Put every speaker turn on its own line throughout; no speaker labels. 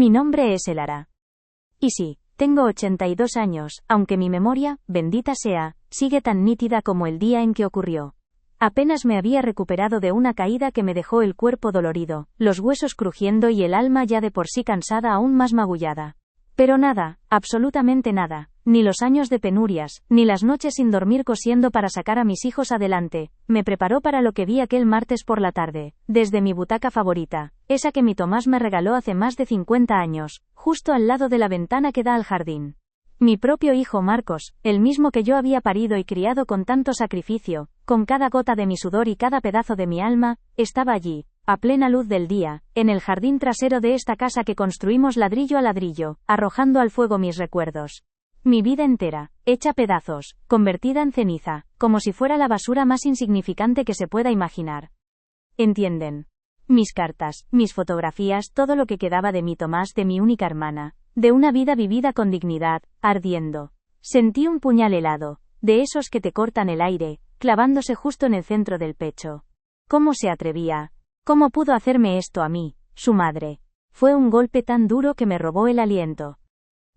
Mi nombre es Elara. Y sí, tengo 82 años, aunque mi memoria, bendita sea, sigue tan nítida como el día en que ocurrió. Apenas me había recuperado de una caída que me dejó el cuerpo dolorido, los huesos crujiendo y el alma ya de por sí cansada aún más magullada. Pero nada, absolutamente nada, ni los años de penurias, ni las noches sin dormir cosiendo para sacar a mis hijos adelante, me preparó para lo que vi aquel martes por la tarde, desde mi butaca favorita, esa que mi Tomás me regaló hace más de 50 años, justo al lado de la ventana que da al jardín. Mi propio hijo Marcos, el mismo que yo había parido y criado con tanto sacrificio, con cada gota de mi sudor y cada pedazo de mi alma, estaba allí, a plena luz del día, en el jardín trasero de esta casa que construimos ladrillo a ladrillo, arrojando al fuego mis recuerdos. Mi vida entera, hecha pedazos, convertida en ceniza, como si fuera la basura más insignificante que se pueda imaginar. ¿Entienden? Mis cartas, mis fotografías, todo lo que quedaba de mi Tomás, de mi única hermana, de una vida vivida con dignidad, ardiendo. Sentí un puñal helado, de esos que te cortan el aire, clavándose justo en el centro del pecho. ¿Cómo se atrevía? ¿Cómo pudo hacerme esto a mí, su madre? Fue un golpe tan duro que me robó el aliento.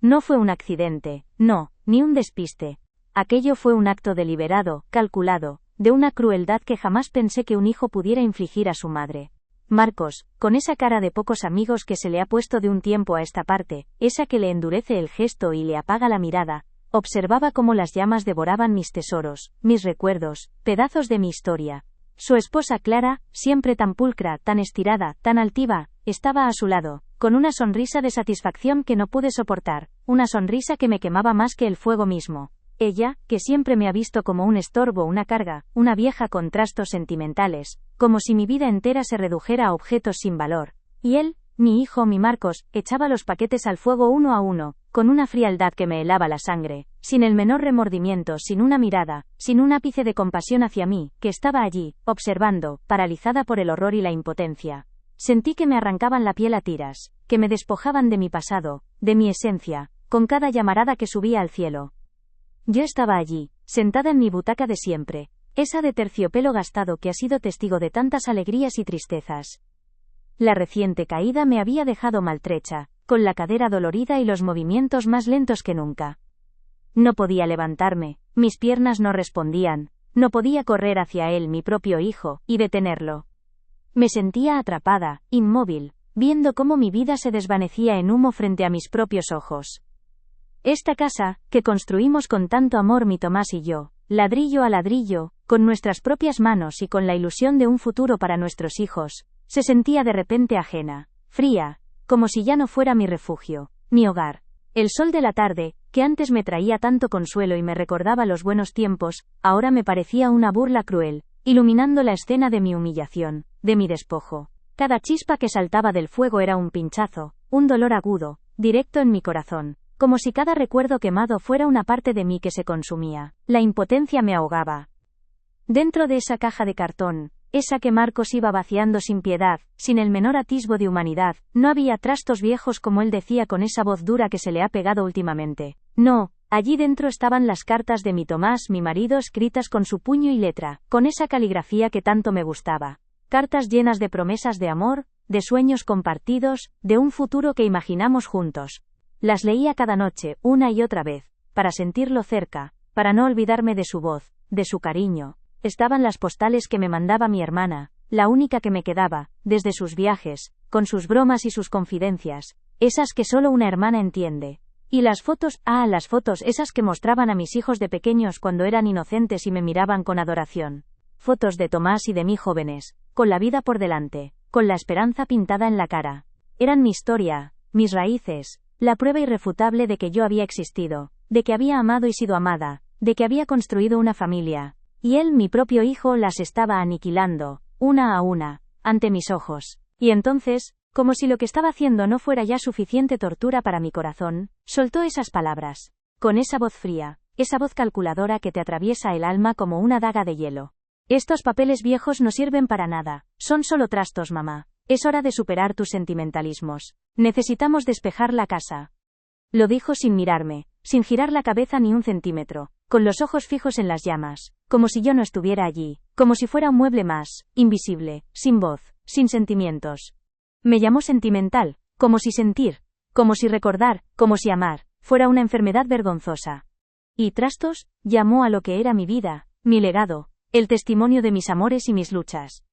No fue un accidente, no, ni un despiste. Aquello fue un acto deliberado, calculado, de una crueldad que jamás pensé que un hijo pudiera infligir a su madre. Marcos, con esa cara de pocos amigos que se le ha puesto de un tiempo a esta parte, esa que le endurece el gesto y le apaga la mirada, observaba cómo las llamas devoraban mis tesoros, mis recuerdos, pedazos de mi historia. Su esposa Clara, siempre tan pulcra, tan estirada, tan altiva, estaba a su lado, con una sonrisa de satisfacción que no pude soportar, una sonrisa que me quemaba más que el fuego mismo. Ella, que siempre me ha visto como un estorbo, una carga, una vieja con trastos sentimentales, como si mi vida entera se redujera a objetos sin valor. Y él, mi hijo, mi Marcos, echaba los paquetes al fuego uno a uno, con una frialdad que me helaba la sangre, sin el menor remordimiento, sin una mirada, sin un ápice de compasión hacia mí, que estaba allí, observando, paralizada por el horror y la impotencia. Sentí que me arrancaban la piel a tiras, que me despojaban de mi pasado, de mi esencia, con cada llamarada que subía al cielo. Yo estaba allí, sentada en mi butaca de siempre, esa de terciopelo gastado que ha sido testigo de tantas alegrías y tristezas. La reciente caída me había dejado maltrecha, con la cadera dolorida y los movimientos más lentos que nunca. No podía levantarme, mis piernas no respondían, no podía correr hacia él, mi propio hijo, y detenerlo. Me sentía atrapada, inmóvil, viendo cómo mi vida se desvanecía en humo frente a mis propios ojos. Esta casa, que construimos con tanto amor mi Tomás y yo, ladrillo a ladrillo, con nuestras propias manos y con la ilusión de un futuro para nuestros hijos, se sentía de repente ajena, fría, como si ya no fuera mi refugio, mi hogar. El sol de la tarde, que antes me traía tanto consuelo y me recordaba los buenos tiempos, ahora me parecía una burla cruel, iluminando la escena de mi humillación, de mi despojo. Cada chispa que saltaba del fuego era un pinchazo, un dolor agudo, directo en mi corazón, como si cada recuerdo quemado fuera una parte de mí que se consumía. La impotencia me ahogaba. Dentro de esa caja de cartón, esa que Marcos iba vaciando sin piedad, sin el menor atisbo de humanidad, no había trastos viejos como él decía con esa voz dura que se le ha pegado últimamente. No, allí dentro estaban las cartas de mi Tomás, mi marido, escritas con su puño y letra, con esa caligrafía que tanto me gustaba. Cartas llenas de promesas de amor, de sueños compartidos, de un futuro que imaginamos juntos. Las leía cada noche, una y otra vez, para sentirlo cerca, para no olvidarme de su voz, de su cariño. Estaban las postales que me mandaba mi hermana, la única que me quedaba, desde sus viajes, con sus bromas y sus confidencias, esas que solo una hermana entiende. Y las fotos, las fotos esas que mostraban a mis hijos de pequeños cuando eran inocentes y me miraban con adoración. Fotos de Tomás y de mí jóvenes, con la vida por delante, con la esperanza pintada en la cara. Eran mi historia, mis raíces, la prueba irrefutable de que yo había existido, de que había amado y sido amada, de que había construido una familia. Y él, mi propio hijo, las estaba aniquilando, una a una, ante mis ojos. Y entonces, como si lo que estaba haciendo no fuera ya suficiente tortura para mi corazón, soltó esas palabras. Con esa voz fría, esa voz calculadora que te atraviesa el alma como una daga de hielo. Estos papeles viejos no sirven para nada, son solo trastos, mamá. Es hora de superar tus sentimentalismos. Necesitamos despejar la casa. Lo dijo sin mirarme, sin girar la cabeza ni un centímetro, con los ojos fijos en las llamas, como si yo no estuviera allí, como si fuera un mueble más, invisible, sin voz, sin sentimientos. Me llamó sentimental, como si sentir, Como si recordar, como si amar, fuera una enfermedad vergonzosa. Y Trastos, llamó a lo que era mi vida, mi legado, el testimonio de mis amores y mis luchas.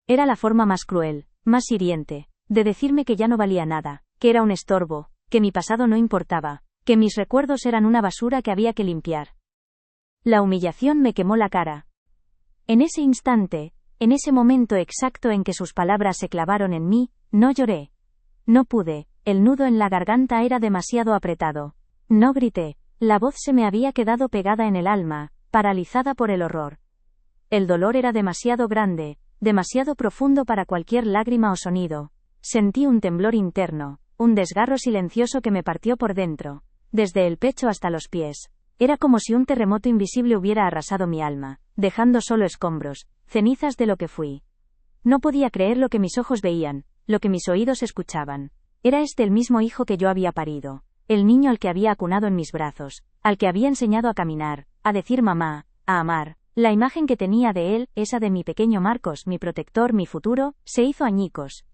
Era la forma más cruel, más hiriente, de decirme que ya no valía nada, que era un estorbo, que mi pasado no importaba, que mis recuerdos eran una basura que había que limpiar. La humillación me quemó la cara. En ese instante, en ese momento exacto en que sus palabras se clavaron en mí, no lloré. No pude, el nudo en la garganta era demasiado apretado. No grité, la voz se me había quedado pegada en el alma, paralizada por el horror. El dolor era demasiado grande, demasiado profundo para cualquier lágrima o sonido. Sentí un temblor interno, un desgarro silencioso que me partió por dentro, desde el pecho hasta los pies. Era como si un terremoto invisible hubiera arrasado mi alma, dejando solo escombros, cenizas de lo que fui. No podía creer lo que mis ojos veían, lo que mis oídos escuchaban. Era este el mismo hijo que yo había parido, el niño al que había acunado en mis brazos, al que había enseñado a caminar, a decir mamá, a amar. La imagen que tenía de él, esa de mi pequeño Marcos, mi protector, mi futuro, se hizo añicos,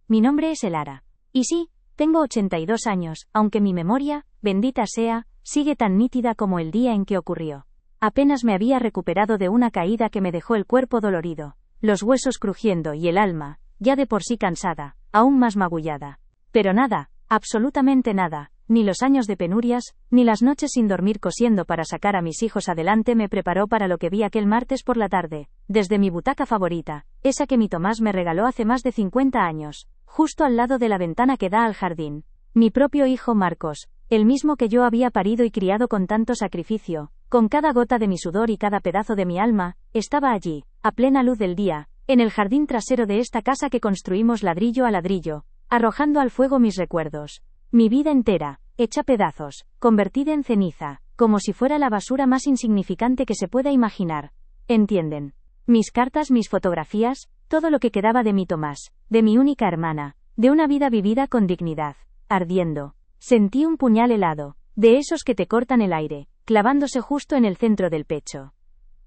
Mi nombre es Elara. Y sí, tengo 82 años, aunque mi memoria, bendita sea, sigue tan nítida como el día en que ocurrió. Apenas me había recuperado de una caída que me dejó el cuerpo dolorido, los huesos crujiendo y el alma, ya de por sí cansada, aún más magullada. Pero nada, absolutamente nada, ni los años de penurias, ni las noches sin dormir cosiendo para sacar a mis hijos adelante me preparó para lo que vi aquel martes por la tarde, desde mi butaca favorita, esa que mi Tomás me regaló hace más de 50 años, justo al lado de la ventana que da al jardín. Mi propio hijo Marcos, el mismo que yo había parido y criado con tanto sacrificio, con cada gota de mi sudor y cada pedazo de mi alma, estaba allí, a plena luz del día, en el jardín trasero de esta casa que construimos ladrillo a ladrillo, arrojando al fuego mis recuerdos. Mi vida entera, hecha pedazos, convertida en ceniza, como si fuera la basura más insignificante que se pueda imaginar. ¿Entienden? Mis cartas, mis fotografías, todo lo que quedaba de mi Tomás, de mi única hermana, de una vida vivida con dignidad, ardiendo. Sentí un puñal helado, de esos que te cortan el aire, clavándose justo en el centro del pecho.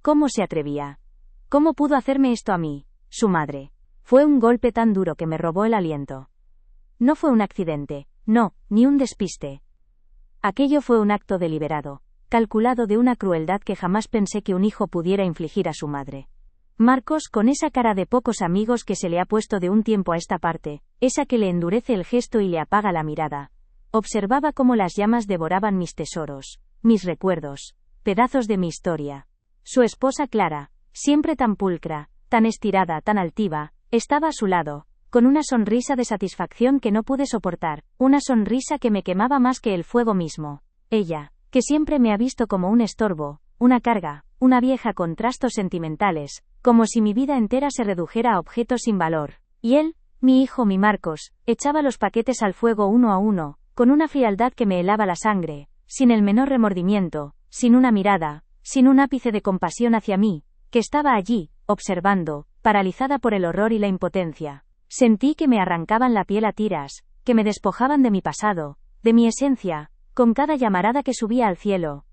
¿Cómo se atrevía? ¿Cómo pudo hacerme esto a mí, su madre? Fue un golpe tan duro que me robó el aliento. No fue un accidente, no, ni un despiste. Aquello fue un acto deliberado, calculado de una crueldad que jamás pensé que un hijo pudiera infligir a su madre. Marcos, con esa cara de pocos amigos que se le ha puesto de un tiempo a esta parte, esa que le endurece el gesto y le apaga la mirada, observaba cómo las llamas devoraban mis tesoros, mis recuerdos, pedazos de mi historia. Su esposa Clara, siempre tan pulcra, tan estirada, tan altiva, estaba a su lado, con una sonrisa de satisfacción que no pude soportar, una sonrisa que me quemaba más que el fuego mismo. Ella, que siempre me ha visto como un estorbo, una carga, una vieja con trastos sentimentales, como si mi vida entera se redujera a objetos sin valor. Y él, mi hijo, mi Marcos, echaba los paquetes al fuego uno a uno, con una frialdad que me helaba la sangre, sin el menor remordimiento, sin una mirada, sin un ápice de compasión hacia mí, que estaba allí, observando, paralizada por el horror y la impotencia. Sentí que me arrancaban la piel a tiras, que me despojaban de mi pasado, de mi esencia, con cada llamarada que subía al cielo.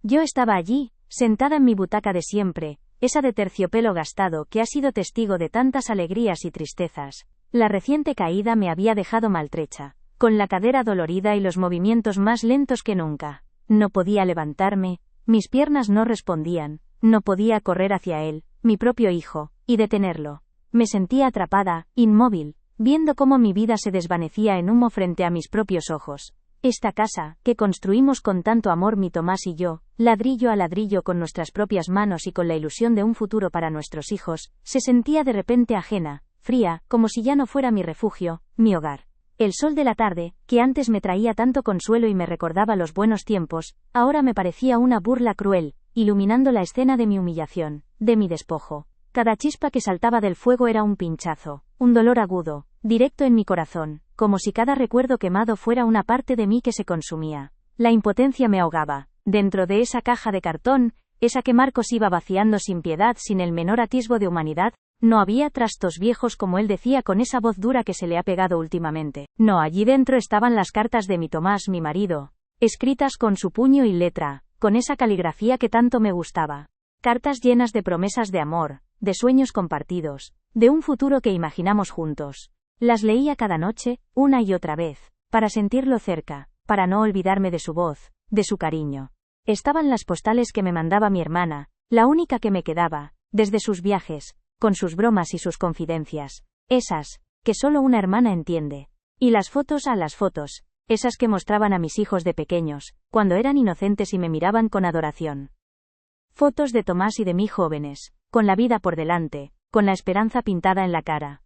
Yo estaba allí, sentada en mi butaca de siempre, esa de terciopelo gastado que ha sido testigo de tantas alegrías y tristezas. La reciente caída me había dejado maltrecha, con la cadera dolorida y los movimientos más lentos que nunca. No podía levantarme, mis piernas no respondían, no podía correr hacia él, mi propio hijo, y detenerlo. Me sentía atrapada, inmóvil, viendo cómo mi vida se desvanecía en humo frente a mis propios ojos. Esta casa, que construimos con tanto amor mi Tomás y yo, ladrillo a ladrillo con nuestras propias manos y con la ilusión de un futuro para nuestros hijos, se sentía de repente ajena, fría, como si ya no fuera mi refugio, mi hogar. El sol de la tarde, que antes me traía tanto consuelo y me recordaba los buenos tiempos, ahora me parecía una burla cruel, iluminando la escena de mi humillación, de mi despojo. Cada chispa que saltaba del fuego era un pinchazo, un dolor agudo, directo en mi corazón, como si cada recuerdo quemado fuera una parte de mí que se consumía. La impotencia me ahogaba. Dentro de esa caja de cartón, esa que Marcos iba vaciando sin piedad, sin el menor atisbo de humanidad, no había trastos viejos como él decía con esa voz dura que se le ha pegado últimamente. No, allí dentro estaban las cartas de mi Tomás, mi marido, escritas con su puño y letra, con esa caligrafía que tanto me gustaba. Cartas llenas de promesas de amor, de sueños compartidos, de un futuro que imaginamos juntos. Las leía cada noche, una y otra vez, para sentirlo cerca, para no olvidarme de su voz, de su cariño. Estaban las postales que me mandaba mi hermana, la única que me quedaba, desde sus viajes, con sus bromas y sus confidencias, esas, que solo una hermana entiende. Y las fotos, esas que mostraban a mis hijos de pequeños, cuando eran inocentes y me miraban con adoración. Fotos de Tomás y de mí jóvenes, con la vida por delante, con la esperanza pintada en la cara.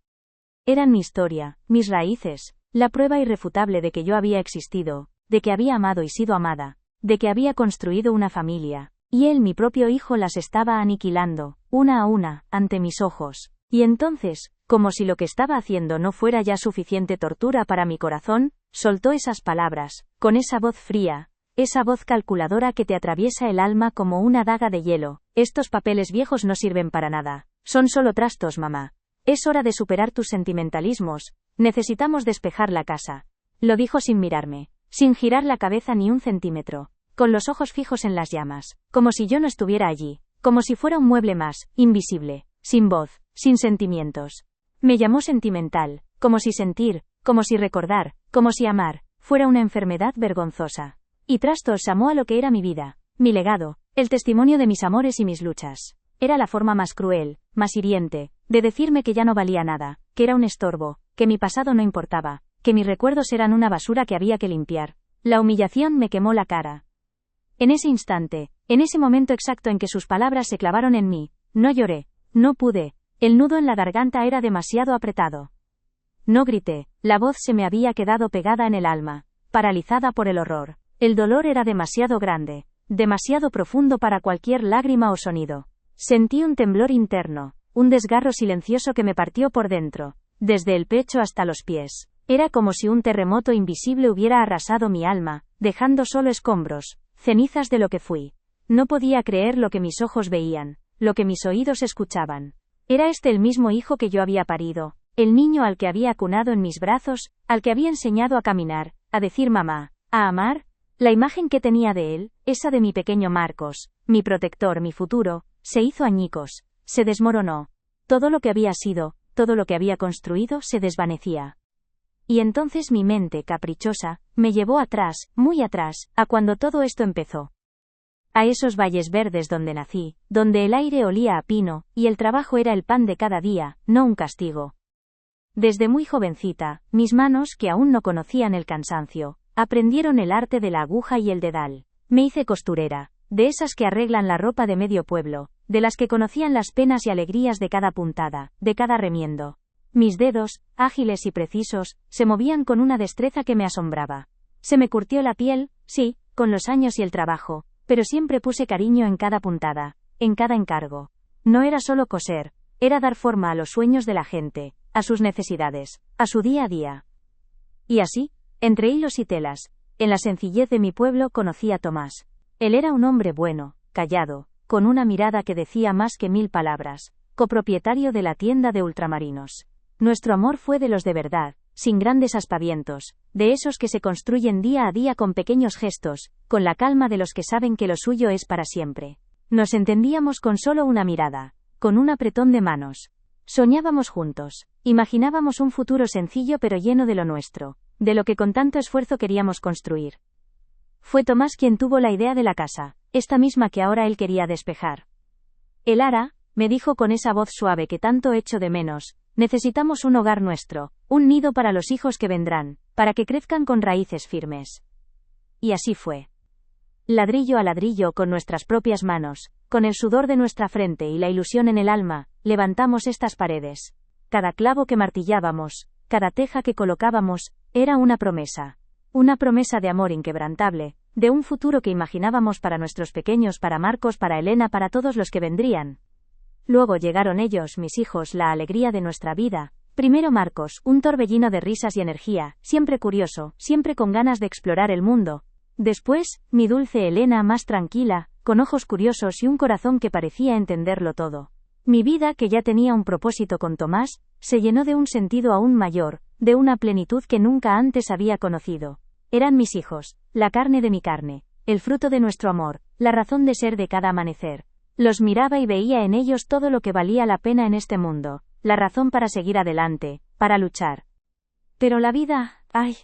Eran mi historia, mis raíces, la prueba irrefutable de que yo había existido, de que había amado y sido amada, de que había construido una familia, y él, mi propio hijo, las estaba aniquilando, una a una, ante mis ojos. Y entonces, como si lo que estaba haciendo no fuera ya suficiente tortura para mi corazón, soltó esas palabras, con esa voz fría, esa voz calculadora que te atraviesa el alma como una daga de hielo: estos papeles viejos no sirven para nada, son solo trastos, mamá. Es hora de superar tus sentimentalismos, necesitamos despejar la casa. Lo dijo sin mirarme, sin girar la cabeza ni un centímetro, con los ojos fijos en las llamas, como si yo no estuviera allí, como si fuera un mueble más, invisible, sin voz, sin sentimientos. Me llamó sentimental, como si sentir, como si recordar, como si amar, fuera una enfermedad vergonzosa. Y trastornó a lo que era mi vida, mi legado, el testimonio de mis amores y mis luchas. Era la forma más cruel, más hiriente, de decirme que ya no valía nada, que era un estorbo, que mi pasado no importaba, que mis recuerdos eran una basura que había que limpiar. La humillación me quemó la cara. En ese instante, en ese momento exacto en que sus palabras se clavaron en mí, no lloré, no pude, el nudo en la garganta era demasiado apretado. No grité, la voz se me había quedado pegada en el alma, paralizada por el horror. El dolor era demasiado grande, demasiado profundo para cualquier lágrima o sonido. Sentí un temblor interno, un desgarro silencioso que me partió por dentro, desde el pecho hasta los pies. Era como si un terremoto invisible hubiera arrasado mi alma, dejando solo escombros, cenizas de lo que fui. No podía creer lo que mis ojos veían, lo que mis oídos escuchaban. Era este el mismo hijo que yo había parido, el niño al que había acunado en mis brazos, al que había enseñado a caminar, a decir mamá, a amar. La imagen que tenía de él, esa de mi pequeño Marcos, mi protector, mi futuro, se hizo añicos, se desmoronó. Todo lo que había sido, todo lo que había construido se desvanecía. Y entonces mi mente caprichosa, me llevó atrás, muy atrás, a cuando todo esto empezó. A esos valles verdes donde nací, donde el aire olía a pino, y el trabajo era el pan de cada día, no un castigo. Desde muy jovencita, mis manos, que aún no conocían el cansancio, aprendieron el arte de la aguja y el dedal. Me hice costurera, de esas que arreglan la ropa de medio pueblo, de las que conocían las penas y alegrías de cada puntada, de cada remiendo. Mis dedos, ágiles y precisos, se movían con una destreza que me asombraba. Se me curtió la piel, sí, con los años y el trabajo, pero siempre puse cariño en cada puntada, en cada encargo. No era solo coser, era dar forma a los sueños de la gente, a sus necesidades, a su día a día. Y así, entre hilos y telas, en la sencillez de mi pueblo conocí a Tomás. Él era un hombre bueno, callado, con una mirada que decía más que 1000 palabras, copropietario de la tienda de ultramarinos. Nuestro amor fue de los de verdad, sin grandes aspavientos, de esos que se construyen día a día con pequeños gestos, con la calma de los que saben que lo suyo es para siempre. Nos entendíamos con solo una mirada, con un apretón de manos. Soñábamos juntos, imaginábamos un futuro sencillo pero lleno de lo nuestro, de lo que con tanto esfuerzo queríamos construir. Fue Tomás quien tuvo la idea de la casa, esta misma que ahora él quería despejar. El Ara, me dijo con esa voz suave que tanto echo de menos, necesitamos un hogar nuestro, un nido para los hijos que vendrán, para que crezcan con raíces firmes. Y así fue. Ladrillo a ladrillo, con nuestras propias manos, con el sudor de nuestra frente y la ilusión en el alma, levantamos estas paredes. Cada clavo que martillábamos, cada teja que colocábamos, era una promesa de amor inquebrantable, de un futuro que imaginábamos para nuestros pequeños, para Marcos, para Elena, para todos los que vendrían. Luego llegaron ellos, mis hijos, la alegría de nuestra vida. Primero Marcos, un torbellino de risas y energía, siempre curioso, siempre con ganas de explorar el mundo. Después, mi dulce Elena, más tranquila, con ojos curiosos y un corazón que parecía entenderlo todo. Mi vida, que ya tenía un propósito con Tomás, se llenó de un sentido aún mayor, de una plenitud que nunca antes había conocido. Eran mis hijos, la carne de mi carne, el fruto de nuestro amor, la razón de ser de cada amanecer. Los miraba y veía en ellos todo lo que valía la pena en este mundo, la razón para seguir adelante, para luchar. Pero la vida, ¡ay!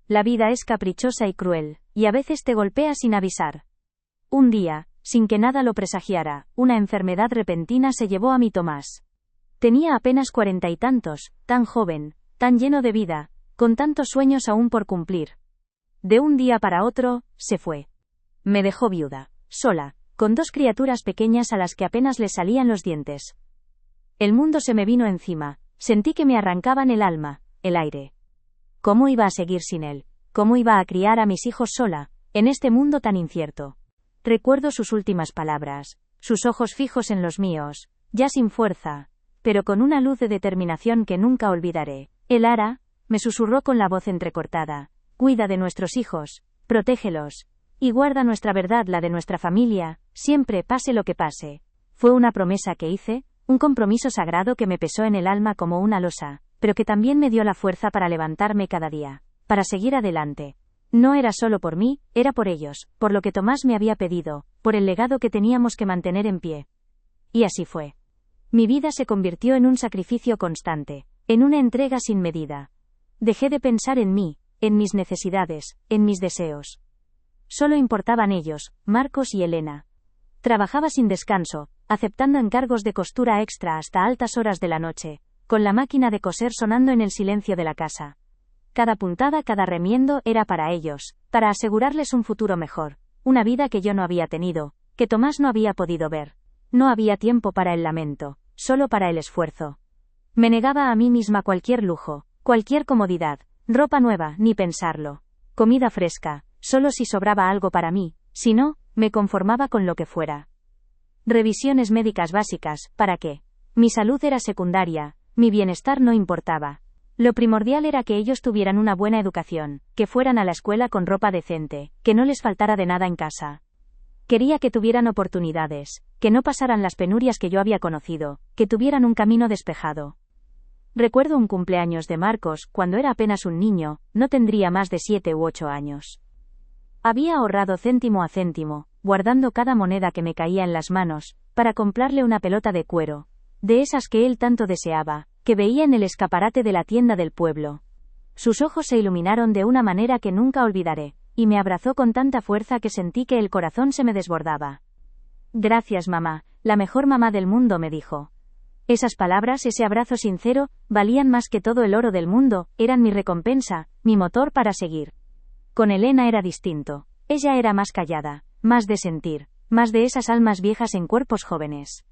La vida es caprichosa y cruel, y a veces te golpea sin avisar. Un día, sin que nada lo presagiara, una enfermedad repentina se llevó a mi Tomás. Tenía apenas 40 y tantos, tan joven, tan lleno de vida, con tantos sueños aún por cumplir. De un día para otro, se fue. Me dejó viuda, sola, con 2 criaturas pequeñas a las que apenas les salían los dientes. El mundo se me vino encima, sentí que me arrancaban el alma, el aire. ¿Cómo iba a seguir sin él? ¿Cómo iba a criar a mis hijos sola, en este mundo tan incierto? Recuerdo sus últimas palabras, sus ojos fijos en los míos, ya sin fuerza, pero con una luz de determinación que nunca olvidaré. Lara, me susurró con la voz entrecortada, cuida de nuestros hijos, protégelos, y guarda nuestra verdad, la de nuestra familia, siempre pase lo que pase. Fue una promesa que hice, un compromiso sagrado que me pesó en el alma como una losa, pero que también me dio la fuerza para levantarme cada día, para seguir adelante. No era solo por mí, era por ellos, por lo que Tomás me había pedido, por el legado que teníamos que mantener en pie. Y así fue. Mi vida se convirtió en un sacrificio constante, en una entrega sin medida. Dejé de pensar en mí, en mis necesidades, en mis deseos. Solo importaban ellos, Marcos y Elena. Trabajaba sin descanso, aceptando encargos de costura extra hasta altas horas de la noche, con la máquina de coser sonando en el silencio de la casa. Cada puntada, cada remiendo era para ellos, para asegurarles un futuro mejor, una vida que yo no había tenido, que Tomás no había podido ver. No había tiempo para el lamento, solo para el esfuerzo. Me negaba a mí misma cualquier lujo, cualquier comodidad, ropa nueva, ni pensarlo. Comida fresca, solo si sobraba algo para mí, si no, me conformaba con lo que fuera. Revisiones médicas básicas, ¿para qué? Mi salud era secundaria, mi bienestar no importaba. Lo primordial era que ellos tuvieran una buena educación, que fueran a la escuela con ropa decente, que no les faltara de nada en casa. Quería que tuvieran oportunidades, que no pasaran las penurias que yo había conocido, que tuvieran un camino despejado. Recuerdo un cumpleaños de Marcos, cuando era apenas un niño, no tendría más de 7 u 8 años. Había ahorrado céntimo a céntimo, guardando cada moneda que me caía en las manos, para comprarle una pelota de cuero, de esas que él tanto deseaba, que veía en el escaparate de la tienda del pueblo. Sus ojos se iluminaron de una manera que nunca olvidaré, y me abrazó con tanta fuerza que sentí que el corazón se me desbordaba. Gracias, mamá, la mejor mamá del mundo, me dijo. Esas palabras, ese abrazo sincero, valían más que todo el oro del mundo, eran mi recompensa, mi motor para seguir. Con Elena era distinto. Ella era más callada, más de sentir, más de esas almas viejas en cuerpos jóvenes.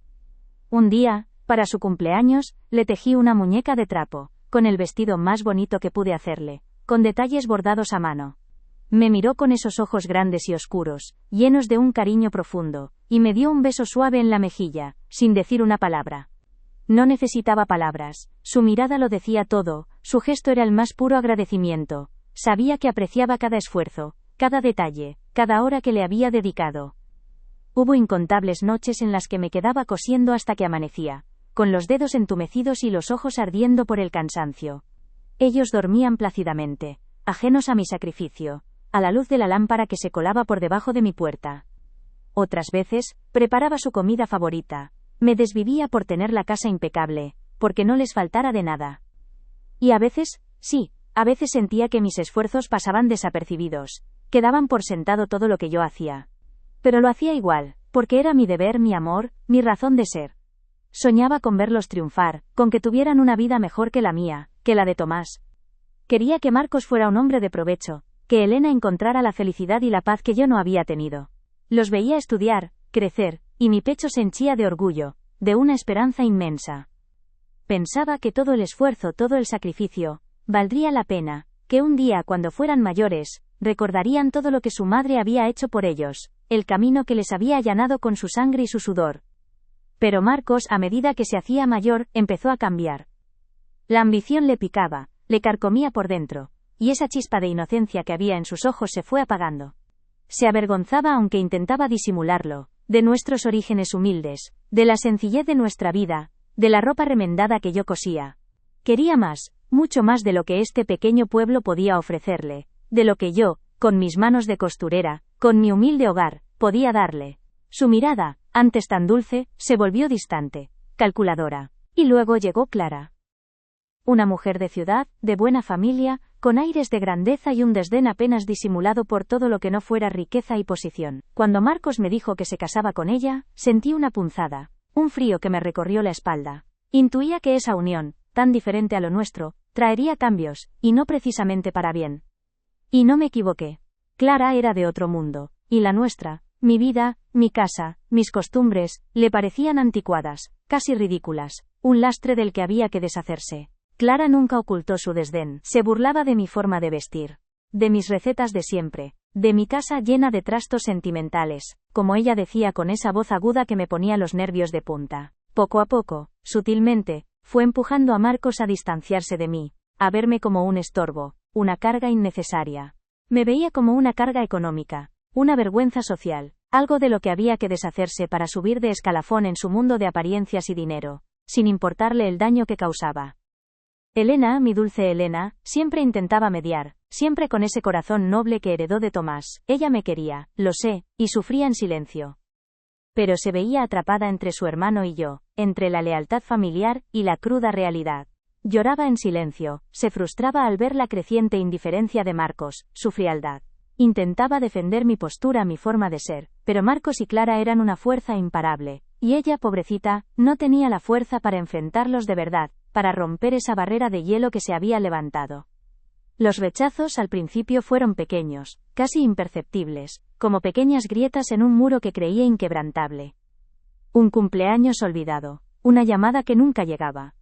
Un día, para su cumpleaños, le tejí una muñeca de trapo, con el vestido más bonito que pude hacerle, con detalles bordados a mano. Me miró con esos ojos grandes y oscuros, llenos de un cariño profundo, y me dio un beso suave en la mejilla, sin decir una palabra. No necesitaba palabras, su mirada lo decía todo, su gesto era el más puro agradecimiento. Sabía que apreciaba cada esfuerzo, cada detalle, cada hora que le había dedicado. Hubo incontables noches en las que me quedaba cosiendo hasta que amanecía, con los dedos entumecidos y los ojos ardiendo por el cansancio. Ellos dormían plácidamente, ajenos a mi sacrificio, a la luz de la lámpara que se colaba por debajo de mi puerta. Otras veces, preparaba su comida favorita, me desvivía por tener la casa impecable, porque no les faltara de nada. Y a veces, sí, a veces sentía que mis esfuerzos pasaban desapercibidos, que daban por sentado todo lo que yo hacía. Pero lo hacía igual, porque era mi deber, mi amor, mi razón de ser. Soñaba con verlos triunfar, con que tuvieran una vida mejor que la mía, que la de Tomás. Quería que Marcos fuera un hombre de provecho, que Elena encontrara la felicidad y la paz que yo no había tenido. Los veía estudiar, crecer, y mi pecho se henchía de orgullo, de una esperanza inmensa. Pensaba que todo el esfuerzo, todo el sacrificio, valdría la pena, que un día cuando fueran mayores, recordarían todo lo que su madre había hecho por ellos, el camino que les había allanado con su sangre y su sudor. Pero Marcos, a medida que se hacía mayor, empezó a cambiar. La ambición le picaba, le carcomía por dentro, y esa chispa de inocencia que había en sus ojos se fue apagando. Se avergonzaba aunque intentaba disimularlo, de nuestros orígenes humildes, de la sencillez de nuestra vida, de la ropa remendada que yo cosía. Quería más, mucho más de lo que este pequeño pueblo podía ofrecerle, de lo que yo, con mis manos de costurera, con mi humilde hogar, podía darle. Su mirada, antes tan dulce, se volvió distante, calculadora. Y luego llegó Clara. Una mujer de ciudad, de buena familia, con aires de grandeza y un desdén apenas disimulado por todo lo que no fuera riqueza y posición. Cuando Marcos me dijo que se casaba con ella, sentí una punzada, un frío que me recorrió la espalda. Intuía que esa unión, tan diferente a lo nuestro, traería cambios, y no precisamente para bien. Y no me equivoqué. Clara era de otro mundo, y la nuestra, mi vida, mi casa, mis costumbres, le parecían anticuadas, casi ridículas, un lastre del que había que deshacerse. Clara nunca ocultó su desdén, se burlaba de mi forma de vestir, de mis recetas de siempre, de mi casa llena de trastos sentimentales, como ella decía con esa voz aguda que me ponía los nervios de punta. Poco a poco, sutilmente, fue empujando a Marcos a distanciarse de mí, a verme como un estorbo, una carga innecesaria. Me veía como una carga económica, una vergüenza social, algo de lo que había que deshacerse para subir de escalafón en su mundo de apariencias y dinero, sin importarle el daño que causaba. Elena, mi dulce Elena, siempre intentaba mediar, siempre con ese corazón noble que heredó de Tomás. Ella me quería, lo sé, y sufría en silencio. Pero se veía atrapada entre su hermano y yo, entre la lealtad familiar y la cruda realidad. Lloraba en silencio, se frustraba al ver la creciente indiferencia de Marcos, su frialdad. Intentaba defender mi postura, mi forma de ser, pero Marcos y Clara eran una fuerza imparable, y ella, pobrecita, no tenía la fuerza para enfrentarlos de verdad, para romper esa barrera de hielo que se había levantado. Los rechazos al principio fueron pequeños, casi imperceptibles, como pequeñas grietas en un muro que creía inquebrantable. Un cumpleaños olvidado, una llamada que nunca llegaba.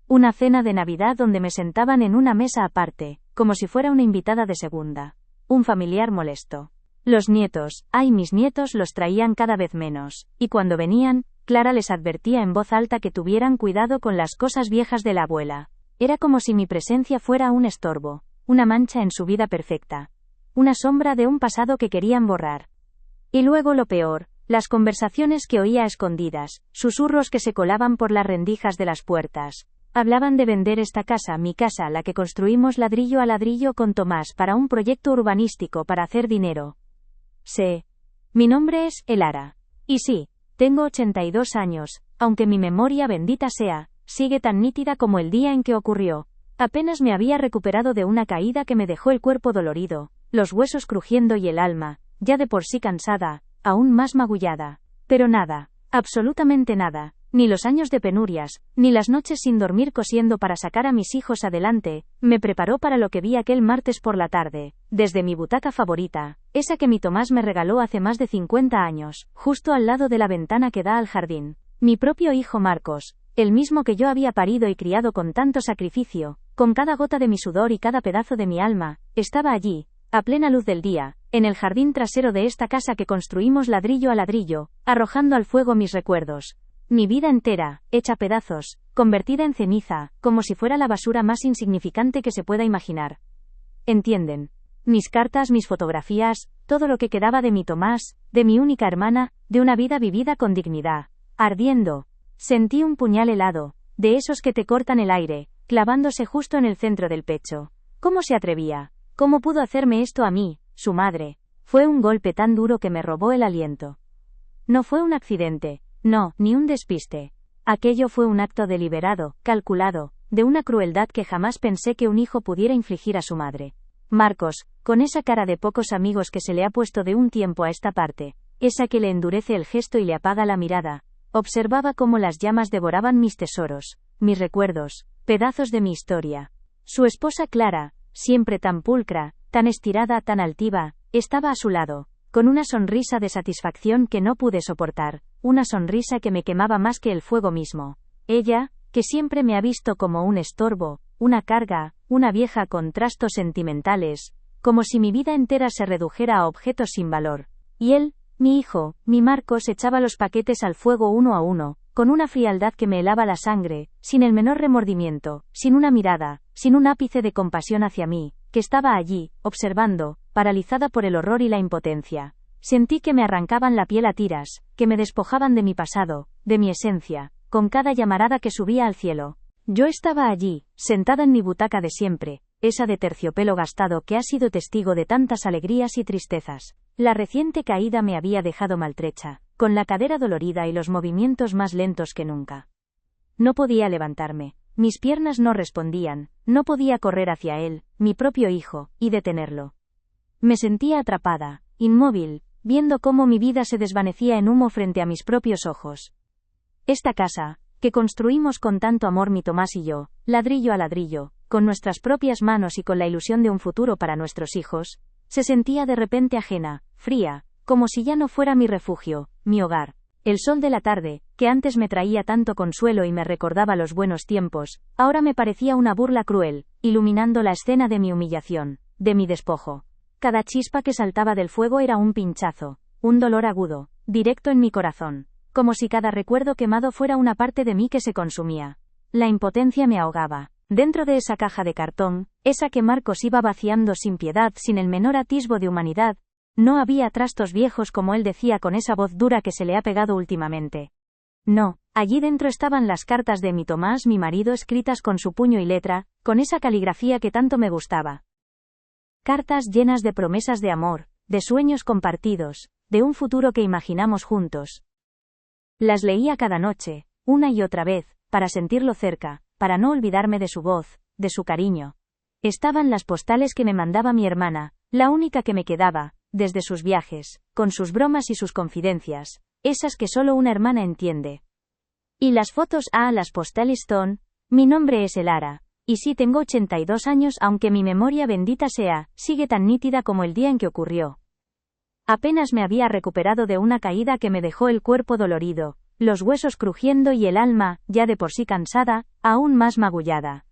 Una cena de Navidad donde me sentaban en una mesa aparte, como si fuera una invitada de segunda. Un familiar molesto. Los nietos, mis nietos los traían cada vez menos, y cuando venían, Clara les advertía en voz alta que tuvieran cuidado con las cosas viejas de la abuela. Era como si mi presencia fuera un estorbo, una mancha en su vida perfecta, una sombra de un pasado que querían borrar. Y luego lo peor, las conversaciones que oía a escondidas, susurros que se colaban por las rendijas de las puertas. Hablaban de vender esta casa, mi casa, la que construimos ladrillo a ladrillo con Tomás para un proyecto urbanístico para hacer dinero. Mi nombre es Elara. Y sí, tengo 82 años, aunque mi memoria, bendita sea, sigue tan nítida como el día en que ocurrió. Apenas me había recuperado de una caída que me dejó el cuerpo dolorido, los huesos crujiendo y el alma, ya de por sí cansada, aún más magullada. Pero nada, absolutamente nada, ni los años de penurias, ni las noches sin dormir cosiendo para sacar a mis hijos adelante, me preparó para lo que vi aquel martes por la tarde, desde mi butaca favorita, esa que mi Tomás me regaló hace más de 50 años, justo al lado de la ventana que da al jardín. Mi propio hijo Marcos, el mismo que yo había parido y criado con tanto sacrificio, con cada gota de mi sudor y cada pedazo de mi alma, estaba allí, a plena luz del día, en el jardín trasero de esta casa que construimos ladrillo a ladrillo, arrojando al fuego mis recuerdos. Mi vida entera, hecha pedazos, convertida en ceniza, como si fuera la basura más insignificante que se pueda imaginar. ¿Entienden? Mis cartas, mis fotografías, todo lo que quedaba de mi Tomás, de mi única hermana, de una vida vivida con dignidad. Ardiendo. Sentí un puñal helado, de esos que te cortan el aire, clavándose justo en el centro del pecho. ¿Cómo se atrevía? ¿Cómo pudo hacerme esto a mí, su madre? Fue un golpe tan duro que me robó el aliento. No fue un accidente. No, ni un despiste. Aquello fue un acto deliberado, calculado, de una crueldad que jamás pensé que un hijo pudiera infligir a su madre. Marcos, con esa cara de pocos amigos que se le ha puesto de un tiempo a esta parte, esa que le endurece el gesto y le apaga la mirada, observaba cómo las llamas devoraban mis tesoros, mis recuerdos, pedazos de mi historia. Su esposa Clara, siempre tan pulcra, tan estirada, tan altiva, estaba a su lado, con una sonrisa de satisfacción que no pude soportar, una sonrisa que me quemaba más que el fuego mismo. Ella, que siempre me ha visto como un estorbo, una carga, una vieja con trastos sentimentales, como si mi vida entera se redujera a objetos sin valor. Y él, mi hijo, mi Marcos, echaba los paquetes al fuego uno a uno, con una frialdad que me helaba la sangre, sin el menor remordimiento, sin una mirada, sin un ápice de compasión hacia mí, que estaba allí, observando, paralizada por el horror y la impotencia. Sentí que me arrancaban la piel a tiras, que me despojaban de mi pasado, de mi esencia, con cada llamarada que subía al cielo. Yo estaba allí, sentada en mi butaca de siempre, esa de terciopelo gastado que ha sido testigo de tantas alegrías y tristezas. La reciente caída me había dejado maltrecha, con la cadera dolorida y los movimientos más lentos que nunca. No podía levantarme, Mis piernas no respondían, no podía correr hacia él, mi propio hijo, y detenerlo. Me sentía atrapada, inmóvil, viendo cómo mi vida se desvanecía en humo frente a mis propios ojos. Esta casa, que construimos con tanto amor mi Tomás y yo, ladrillo a ladrillo, con nuestras propias manos y con la ilusión de un futuro para nuestros hijos, se sentía de repente ajena, fría, como si ya no fuera mi refugio, mi hogar. El sol de la tarde, que antes me traía tanto consuelo y me recordaba los buenos tiempos, ahora me parecía una burla cruel, iluminando la escena de mi humillación, de mi despojo. Cada chispa que saltaba del fuego era un pinchazo, un dolor agudo, directo en mi corazón, como si cada recuerdo quemado fuera una parte de mí que se consumía. La impotencia me ahogaba. Dentro de esa caja de cartón, esa que Marcos iba vaciando sin piedad, sin el menor atisbo de humanidad, no había trastos viejos como él decía con esa voz dura que se le ha pegado últimamente. No, allí dentro estaban las cartas de mi Tomás, mi marido, escritas con su puño y letra, con esa caligrafía que tanto me gustaba. Cartas llenas de promesas de amor, de sueños compartidos, de un futuro que imaginamos juntos. Las leía cada noche, una y otra vez, para sentirlo cerca, para no olvidarme de su voz, de su cariño. Estaban las postales que me mandaba mi hermana, la única que me quedaba, desde sus viajes, con sus bromas y sus confidencias, esas que solo una hermana entiende. Y las fotos las postales son, mi nombre es Elara, y sí tengo 82 años aunque mi memoria bendita sea, sigue tan nítida como el día en que ocurrió. Apenas me había recuperado de una caída que me dejó el cuerpo dolorido, los huesos crujiendo y el alma, ya de por sí cansada, aún más magullada.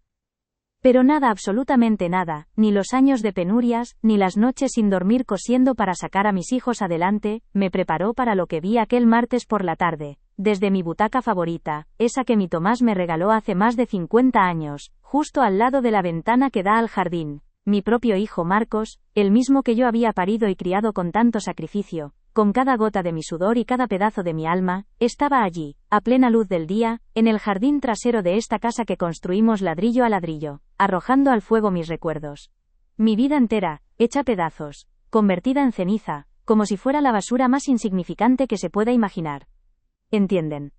Pero nada, absolutamente nada, ni los años de penurias, ni las noches sin dormir cosiendo para sacar a mis hijos adelante, me preparó para lo que vi aquel martes por la tarde, desde mi butaca favorita, esa que mi Tomás me regaló hace más de 50 años, justo al lado de la ventana que da al jardín. Mi propio hijo Marcos, el mismo que yo había parido y criado con tanto sacrificio, con cada gota de mi sudor y cada pedazo de mi alma, estaba allí, a plena luz del día, en el jardín trasero de esta casa que construimos ladrillo a ladrillo, arrojando al fuego mis recuerdos. Mi vida entera, hecha pedazos, convertida en ceniza, como si fuera la basura más insignificante que se pueda imaginar. ¿Entienden?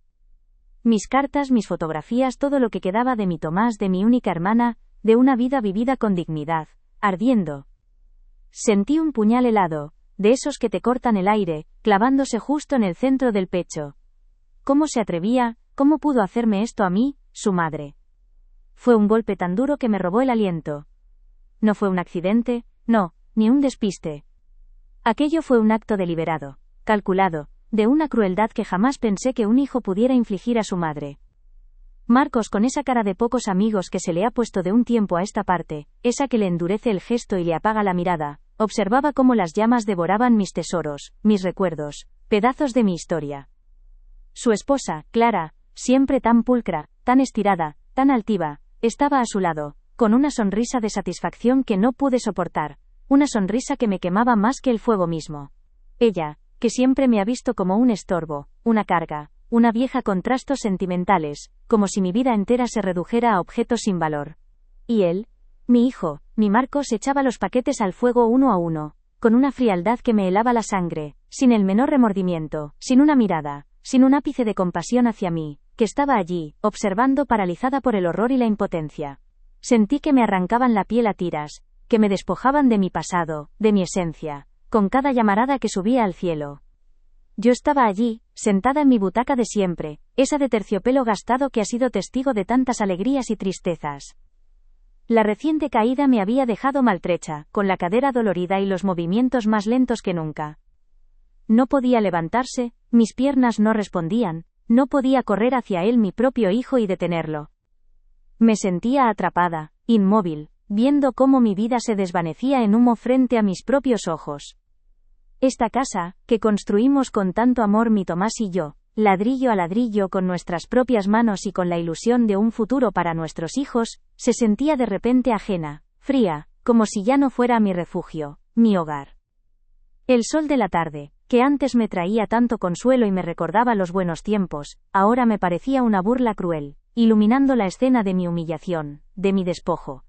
Mis cartas, mis fotografías, todo lo que quedaba de mi Tomás, de mi única hermana, de una vida vivida con dignidad, ardiendo. Sentí un puñal helado, de esos que te cortan el aire, clavándose justo en el centro del pecho. ¿Cómo se atrevía? ¿Cómo pudo hacerme esto a mí, su madre? Fue un golpe tan duro que me robó el aliento. No fue un accidente, no, ni un despiste. Aquello fue un acto deliberado, calculado, de una crueldad que jamás pensé que un hijo pudiera infligir a su madre. Marcos, con esa cara de pocos amigos que se le ha puesto de un tiempo a esta parte, esa que le endurece el gesto y le apaga la mirada, observaba cómo las llamas devoraban mis tesoros, mis recuerdos, pedazos de mi historia. Su esposa, Clara, siempre tan pulcra, tan estirada, tan altiva, estaba a su lado, con una sonrisa de satisfacción que no pude soportar, una sonrisa que me quemaba más que el fuego mismo. Ella, que siempre me ha visto como un estorbo, una carga, una vieja con trastos sentimentales, como si mi vida entera se redujera a objetos sin valor. Y él, mi hijo, mi Marcos, echaba los paquetes al fuego uno a uno, con una frialdad que me helaba la sangre, sin el menor remordimiento, sin una mirada, sin un ápice de compasión hacia mí, que estaba allí, observando paralizada por el horror y la impotencia. Sentí que me arrancaban la piel a tiras, que me despojaban de mi pasado, de mi esencia, con cada llamarada que subía al cielo. Yo estaba allí, sentada en mi butaca de siempre, esa de terciopelo gastado que ha sido testigo de tantas alegrías y tristezas. La reciente caída me había dejado maltrecha, con la cadera dolorida y los movimientos más lentos que nunca. No podía levantarse, mis piernas no respondían, no podía correr hacia él, mi propio hijo, y detenerlo. Me sentía atrapada, inmóvil, viendo cómo mi vida se desvanecía en humo frente a mis propios ojos. Esta casa, que construimos con tanto amor mi Tomás y yo, ladrillo a ladrillo con nuestras propias manos y con la ilusión de un futuro para nuestros hijos, se sentía de repente ajena, fría, como si ya no fuera mi refugio, mi hogar. El sol de la tarde, que antes me traía tanto consuelo y me recordaba los buenos tiempos, ahora me parecía una burla cruel, iluminando la escena de mi humillación, de mi despojo.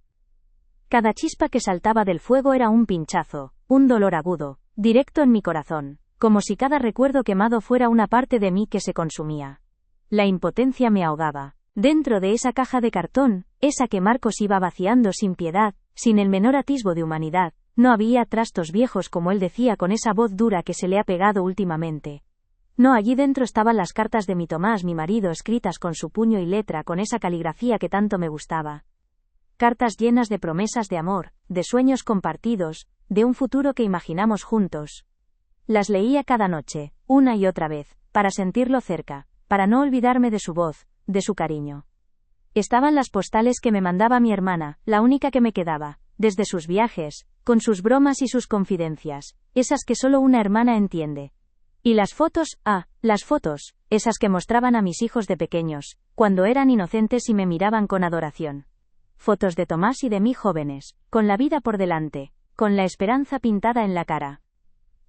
Cada chispa que saltaba del fuego era un pinchazo, un dolor agudo, directo en mi corazón, como si cada recuerdo quemado fuera una parte de mí que se consumía. La impotencia me ahogaba. Dentro de esa caja de cartón, esa que Marcos iba vaciando sin piedad, sin el menor atisbo de humanidad, no había trastos viejos como él decía con esa voz dura que se le ha pegado últimamente. No, allí dentro estaban las cartas de mi Tomás, mi marido, escritas con su puño y letra, con esa caligrafía que tanto me gustaba. Cartas llenas de promesas de amor, de sueños compartidos, de un futuro que imaginamos juntos. Las leía cada noche, una y otra vez, para sentirlo cerca, para no olvidarme de su voz, de su cariño. Estaban las postales que me mandaba mi hermana, la única que me quedaba, desde sus viajes, con sus bromas y sus confidencias, esas que solo una hermana entiende. Y las fotos, las fotos, esas que mostraban a mis hijos de pequeños, cuando eran inocentes y me miraban con adoración. Fotos de Tomás y de mí jóvenes, con la vida por delante, con la esperanza pintada en la cara.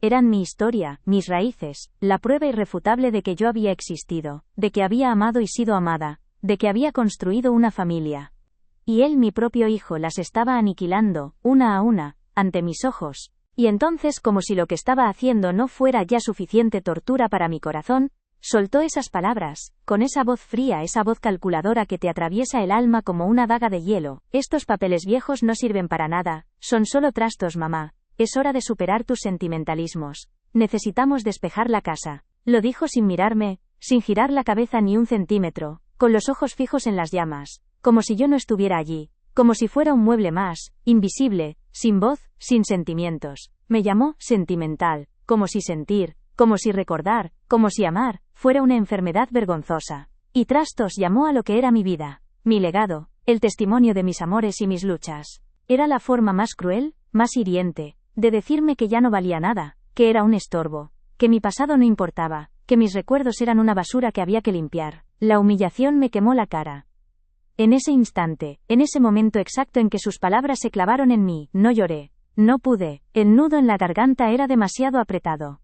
Eran mi historia, mis raíces, la prueba irrefutable de que yo había existido, de que había amado y sido amada, de que había construido una familia. Y él, mi propio hijo, las estaba aniquilando, una a una, ante mis ojos. Y entonces, como si lo que estaba haciendo no fuera ya suficiente tortura para mi corazón, soltó esas palabras, con esa voz fría, esa voz calculadora que te atraviesa el alma como una daga de hielo. Estos papeles viejos no sirven para nada, son solo trastos, mamá. Es hora de superar tus sentimentalismos. Necesitamos despejar la casa. Lo dijo sin mirarme, sin girar la cabeza ni un centímetro, con los ojos fijos en las llamas, como si yo no estuviera allí, como si fuera un mueble más, invisible, sin voz, sin sentimientos. Me llamó sentimental, como si sentir, como si recordar, como si amar, fuera una enfermedad vergonzosa. Y trastos llamó a lo que era mi vida, mi legado, el testimonio de mis amores y mis luchas. Era la forma más cruel, más hiriente, de decirme que ya no valía nada, que era un estorbo, que mi pasado no importaba, que mis recuerdos eran una basura que había que limpiar. La humillación me quemó la cara. En ese instante, en ese momento exacto en que sus palabras se clavaron en mí, no lloré, no pude, el nudo en la garganta era demasiado apretado.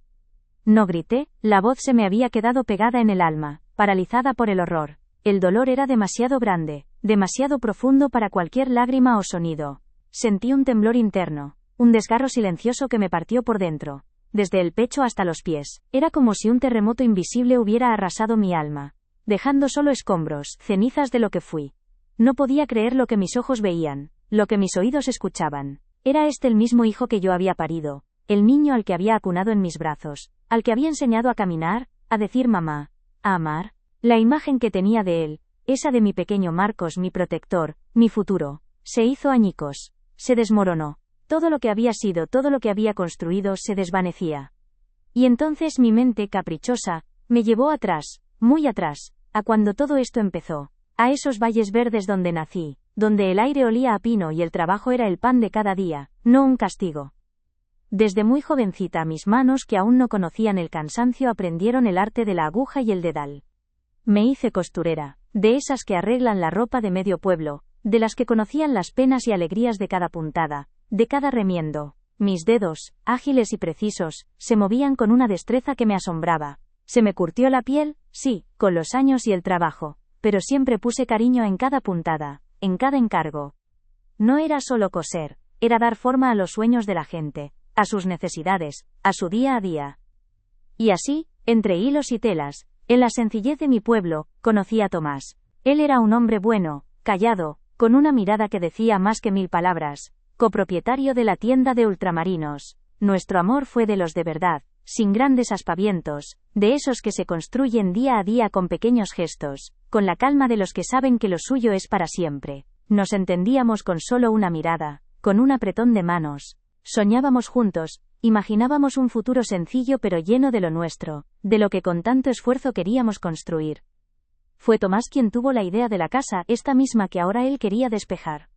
No grité, la voz se me había quedado pegada en el alma, paralizada por el horror. El dolor era demasiado grande, demasiado profundo para cualquier lágrima o sonido. Sentí un temblor interno, un desgarro silencioso que me partió por dentro, desde el pecho hasta los pies. Era como si un terremoto invisible hubiera arrasado mi alma, dejando solo escombros, cenizas de lo que fui. No podía creer lo que mis ojos veían, lo que mis oídos escuchaban. Era este el mismo hijo que yo había parido, el niño al que había acunado en mis brazos, al que había enseñado a caminar, a decir mamá, a amar. La imagen que tenía de él, esa de mi pequeño Marcos, mi protector, mi futuro, se hizo añicos, se desmoronó. Todo lo que había sido, todo lo que había construido se desvanecía. Y entonces mi mente caprichosa me llevó atrás, muy atrás, a cuando todo esto empezó, a esos valles verdes donde nací, donde el aire olía a pino y el trabajo era el pan de cada día, no un castigo. Desde muy jovencita mis manos que aún no conocían el cansancio aprendieron el arte de la aguja y el dedal. Me hice costurera, de esas que arreglan la ropa de medio pueblo, de las que conocían las penas y alegrías de cada puntada, de cada remiendo. Mis dedos, ágiles y precisos, se movían con una destreza que me asombraba. Se me curtió la piel, sí, con los años y el trabajo, pero siempre puse cariño en cada puntada, en cada encargo. No era solo coser, era dar forma a los sueños de la gente, a sus necesidades, a su día a día. Y así, entre hilos y telas, en la sencillez de mi pueblo, conocí a Tomás. Él era un hombre bueno, callado, con una mirada que decía más que 1000 palabras, copropietario de la tienda de ultramarinos. Nuestro amor fue de los de verdad, sin grandes aspavientos, de esos que se construyen día a día con pequeños gestos, con la calma de los que saben que lo suyo es para siempre. Nos entendíamos con solo una mirada, con un apretón de manos. Soñábamos juntos, imaginábamos un futuro sencillo pero lleno de lo nuestro, de lo que con tanto esfuerzo queríamos construir. Fue Tomás quien tuvo la idea de la casa, esta misma que ahora él quería despejar.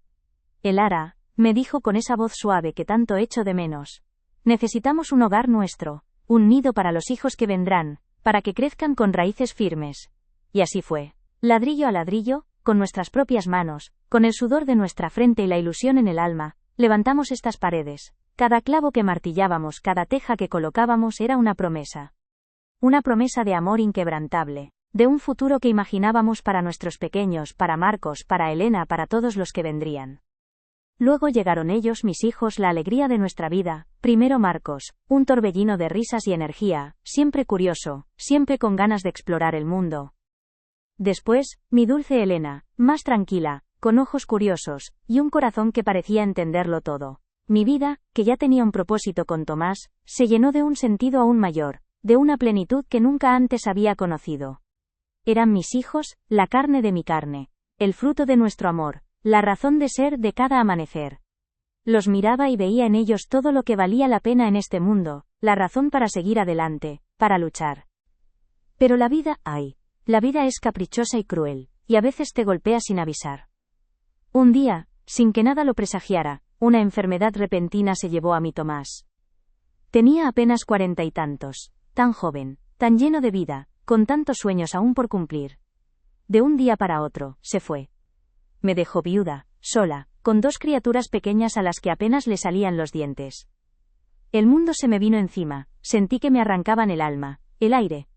Elara, me dijo con esa voz suave que tanto echo de menos. Necesitamos un hogar nuestro, un nido para los hijos que vendrán, para que crezcan con raíces firmes. Y así fue. Ladrillo a ladrillo, con nuestras propias manos, con el sudor de nuestra frente y la ilusión en el alma, levantamos estas paredes. Cada clavo que martillábamos, cada teja que colocábamos era una promesa. Una promesa de amor inquebrantable, de un futuro que imaginábamos para nuestros pequeños, para Marcos, para Elena, para todos los que vendrían. Luego llegaron ellos, mis hijos, la alegría de nuestra vida. Primero Marcos, un torbellino de risas y energía, siempre curioso, siempre con ganas de explorar el mundo. Después, mi dulce Elena, más tranquila, con ojos curiosos, y un corazón que parecía entenderlo todo. Mi vida, que ya tenía un propósito con Tomás, se llenó de un sentido aún mayor, de una plenitud que nunca antes había conocido. Eran mis hijos, la carne de mi carne, el fruto de nuestro amor, la razón de ser de cada amanecer. Los miraba y veía en ellos todo lo que valía la pena en este mundo, la razón para seguir adelante, para luchar. Pero la vida, ay, la vida es caprichosa y cruel, y a veces te golpea sin avisar. Un día, sin que nada lo presagiara, una enfermedad repentina se llevó a mi Tomás. Tenía apenas 40 y tantos, tan joven, tan lleno de vida, con tantos sueños aún por cumplir. De un día para otro, se fue. Me dejó viuda, sola, con 2 criaturas pequeñas a las que apenas le salían los dientes. El mundo se me vino encima, sentí que me arrancaban el alma, el aire.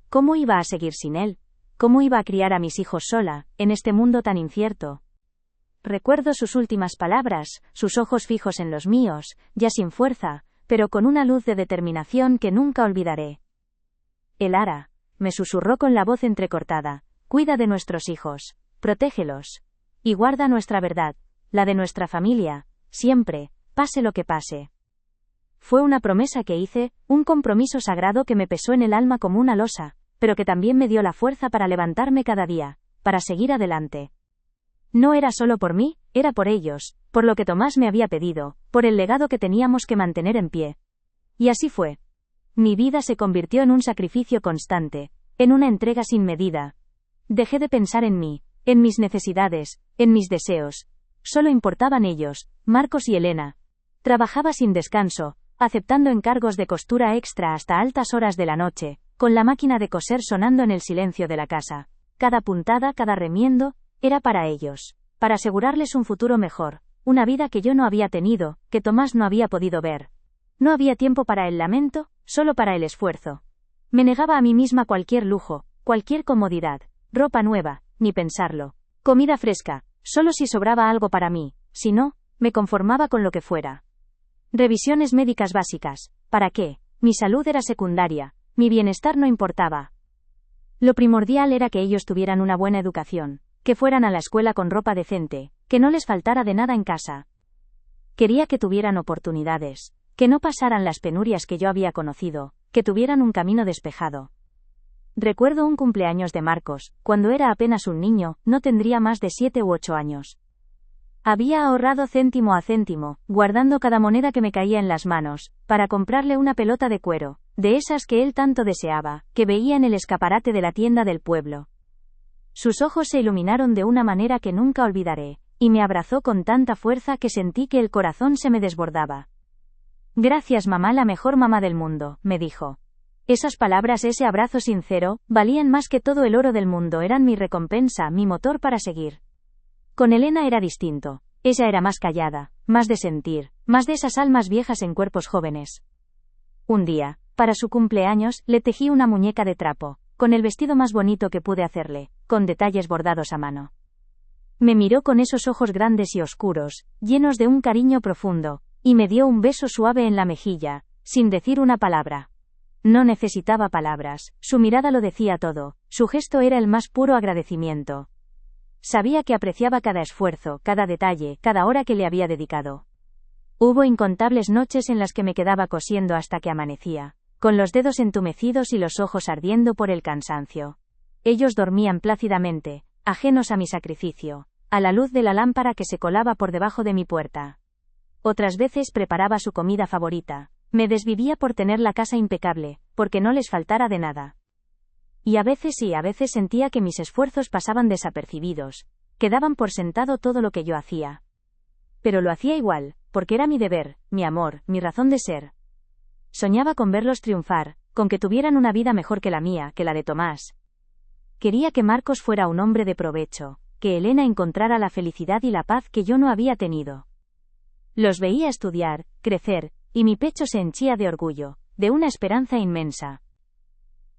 ¿Cómo iba a seguir sin él? ¿Cómo iba a criar a mis hijos sola, en este mundo tan incierto? Recuerdo sus últimas palabras, sus ojos fijos en los míos, ya sin fuerza, pero con una luz de determinación que nunca olvidaré. Elara, me susurró con la voz entrecortada, cuida de nuestros hijos, protégelos. Y guarda nuestra verdad, la de nuestra familia, siempre, pase lo que pase. Fue una promesa que hice, un compromiso sagrado que me pesó en el alma como una losa, pero que también me dio la fuerza para levantarme cada día, para seguir adelante. No era solo por mí, era por ellos, por lo que Tomás me había pedido, por el legado que teníamos que mantener en pie. Y así fue. Mi vida se convirtió en un sacrificio constante, en una entrega sin medida. Dejé de pensar en mí, en mis necesidades, en mis deseos. Solo importaban ellos, Marcos y Elena. Trabajaba sin descanso, aceptando encargos de costura extra hasta altas horas de la noche, con la máquina de coser sonando en el silencio de la casa. Cada puntada, cada remiendo, era para ellos, para asegurarles un futuro mejor, una vida que yo no había tenido, que Tomás no había podido ver. No había tiempo para el lamento, solo para el esfuerzo. Me negaba a mí misma cualquier lujo, cualquier comodidad, ropa nueva, ni pensarlo. Comida fresca, solo si sobraba algo para mí, si no, me conformaba con lo que fuera. Revisiones médicas básicas, ¿para qué? Mi salud era secundaria, mi bienestar no importaba. Lo primordial era que ellos tuvieran una buena educación, que fueran a la escuela con ropa decente, que no les faltara de nada en casa. Quería que tuvieran oportunidades, que no pasaran las penurias que yo había conocido, que tuvieran un camino despejado. Recuerdo un cumpleaños de Marcos, cuando era apenas un niño, no tendría más de 7 u 8 años. Había ahorrado céntimo a céntimo, guardando cada moneda que me caía en las manos, para comprarle una pelota de cuero, de esas que él tanto deseaba, que veía en el escaparate de la tienda del pueblo. Sus ojos se iluminaron de una manera que nunca olvidaré, y me abrazó con tanta fuerza que sentí que el corazón se me desbordaba. Gracias mamá, la mejor mamá del mundo, me dijo. Esas palabras, ese abrazo sincero, valían más que todo el oro del mundo, eran mi recompensa, mi motor para seguir. Con Elena era distinto. Ella era más callada, más de sentir, más de esas almas viejas en cuerpos jóvenes. Un día, para su cumpleaños, le tejí una muñeca de trapo, con el vestido más bonito que pude hacerle, con detalles bordados a mano. Me miró con esos ojos grandes y oscuros, llenos de un cariño profundo, y me dio un beso suave en la mejilla, sin decir una palabra. No necesitaba palabras, su mirada lo decía todo, su gesto era el más puro agradecimiento. Sabía que apreciaba cada esfuerzo, cada detalle, cada hora que le había dedicado. Hubo incontables noches en las que me quedaba cosiendo hasta que amanecía, con los dedos entumecidos y los ojos ardiendo por el cansancio. Ellos dormían plácidamente, ajenos a mi sacrificio, a la luz de la lámpara que se colaba por debajo de mi puerta. Otras veces preparaba su comida favorita. Me desvivía por tener la casa impecable, porque no les faltara de nada. Y a veces sentía que mis esfuerzos pasaban desapercibidos, que daban por sentado todo lo que yo hacía. Pero lo hacía igual, porque era mi deber, mi amor, mi razón de ser. Soñaba con verlos triunfar, con que tuvieran una vida mejor que la mía, que la de Tomás. Quería que Marcos fuera un hombre de provecho, que Elena encontrara la felicidad y la paz que yo no había tenido. Los veía estudiar, crecer, y mi pecho se henchía de orgullo, de una esperanza inmensa.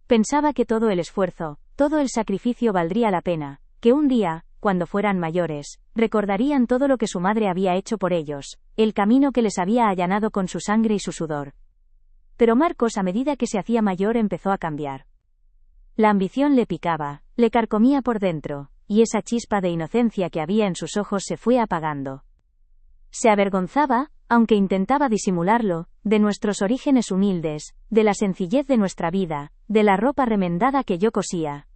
Pensaba que todo el esfuerzo, todo el sacrificio valdría la pena, que un día, cuando fueran mayores, recordarían todo lo que su madre había hecho por ellos, el camino que les había allanado con su sangre y su sudor. Pero Marcos, a medida que se hacía mayor, empezó a cambiar. La ambición le picaba, le carcomía por dentro, y esa chispa de inocencia que había en sus ojos se fue apagando. Se avergonzaba, aunque intentaba disimularlo, de nuestros orígenes humildes, de la sencillez de nuestra vida, de la ropa remendada que yo cosía.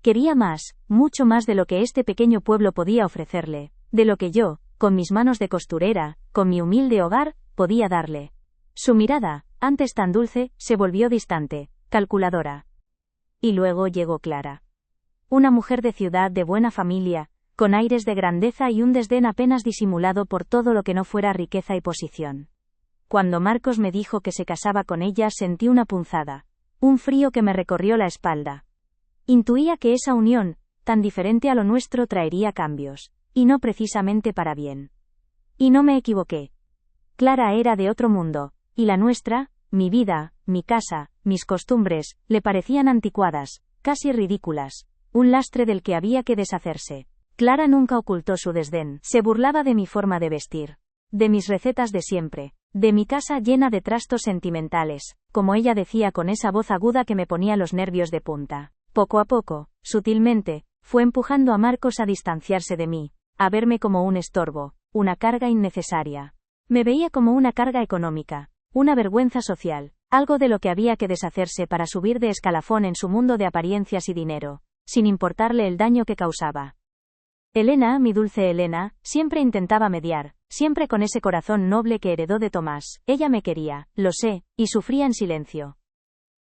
Quería más, mucho más de lo que este pequeño pueblo podía ofrecerle, de lo que yo, con mis manos de costurera, con mi humilde hogar, podía darle. Su mirada, antes tan dulce, se volvió distante, calculadora. Y luego llegó Clara. Una mujer de ciudad de buena familia, con aires de grandeza y un desdén apenas disimulado por todo lo que no fuera riqueza y posición. Cuando Marcos me dijo que se casaba con ella sentí una punzada, un frío que me recorrió la espalda. Intuía que esa unión, tan diferente a lo nuestro, traería cambios, y no precisamente para bien. Y no me equivoqué. Clara era de otro mundo, y la nuestra, mi vida, mi casa, mis costumbres, le parecían anticuadas, casi ridículas, un lastre del que había que deshacerse. Clara nunca ocultó su desdén, se burlaba de mi forma de vestir, de mis recetas de siempre, de mi casa llena de trastos sentimentales, como ella decía con esa voz aguda que me ponía los nervios de punta. Poco a poco, sutilmente, fue empujando a Marcos a distanciarse de mí, a verme como un estorbo, una carga innecesaria. Me veía como una carga económica, una vergüenza social, algo de lo que había que deshacerse para subir de escalafón en su mundo de apariencias y dinero, sin importarle el daño que causaba. Elena, mi dulce Elena, siempre intentaba mediar, siempre con ese corazón noble que heredó de Tomás. Ella me quería, lo sé, y sufría en silencio.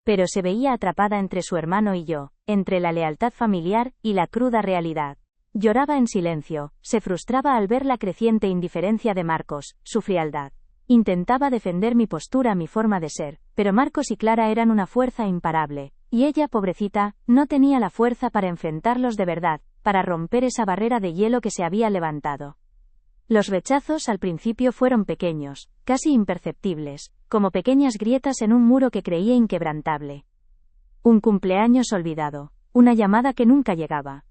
Pero se veía atrapada entre su hermano y yo, entre la lealtad familiar y la cruda realidad. Lloraba en silencio, se frustraba al ver la creciente indiferencia de Marcos, su frialdad. Intentaba defender mi postura, mi forma de ser, pero Marcos y Clara eran una fuerza imparable, y ella, pobrecita, no tenía la fuerza para enfrentarlos de verdad, para romper esa barrera de hielo que se había levantado. Los rechazos al principio fueron pequeños, casi imperceptibles, como pequeñas grietas en un muro que creía inquebrantable. Un cumpleaños olvidado, una llamada que nunca llegaba.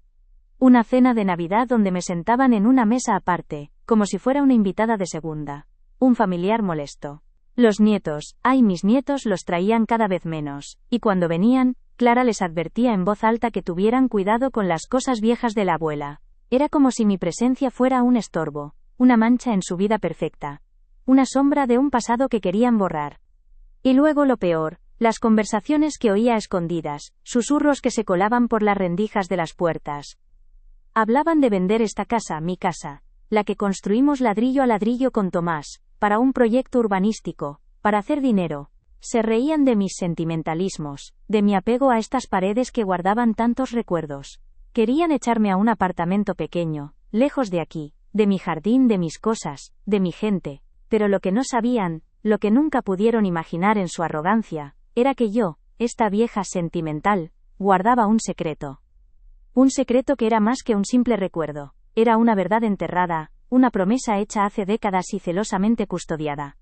Una cena de Navidad donde me sentaban en una mesa aparte, como si fuera una invitada de segunda. Un familiar molesto. Los nietos, mis nietos los traían cada vez menos, y cuando venían, Clara les advertía en voz alta que tuvieran cuidado con las cosas viejas de la abuela. Era como si mi presencia fuera un estorbo, una mancha en su vida perfecta, una sombra de un pasado que querían borrar. Y luego lo peor, las conversaciones que oía a escondidas, susurros que se colaban por las rendijas de las puertas. Hablaban de vender esta casa, mi casa, la que construimos ladrillo a ladrillo con Tomás, para un proyecto urbanístico, para hacer dinero. Se reían de mis sentimentalismos, de mi apego a estas paredes que guardaban tantos recuerdos. Querían echarme a un apartamento pequeño, lejos de aquí, de mi jardín, de mis cosas, de mi gente, pero lo que no sabían, lo que nunca pudieron imaginar en su arrogancia, era que yo, esta vieja sentimental, guardaba un secreto. Un secreto que era más que un simple recuerdo, era una verdad enterrada, una promesa hecha hace décadas y celosamente custodiada.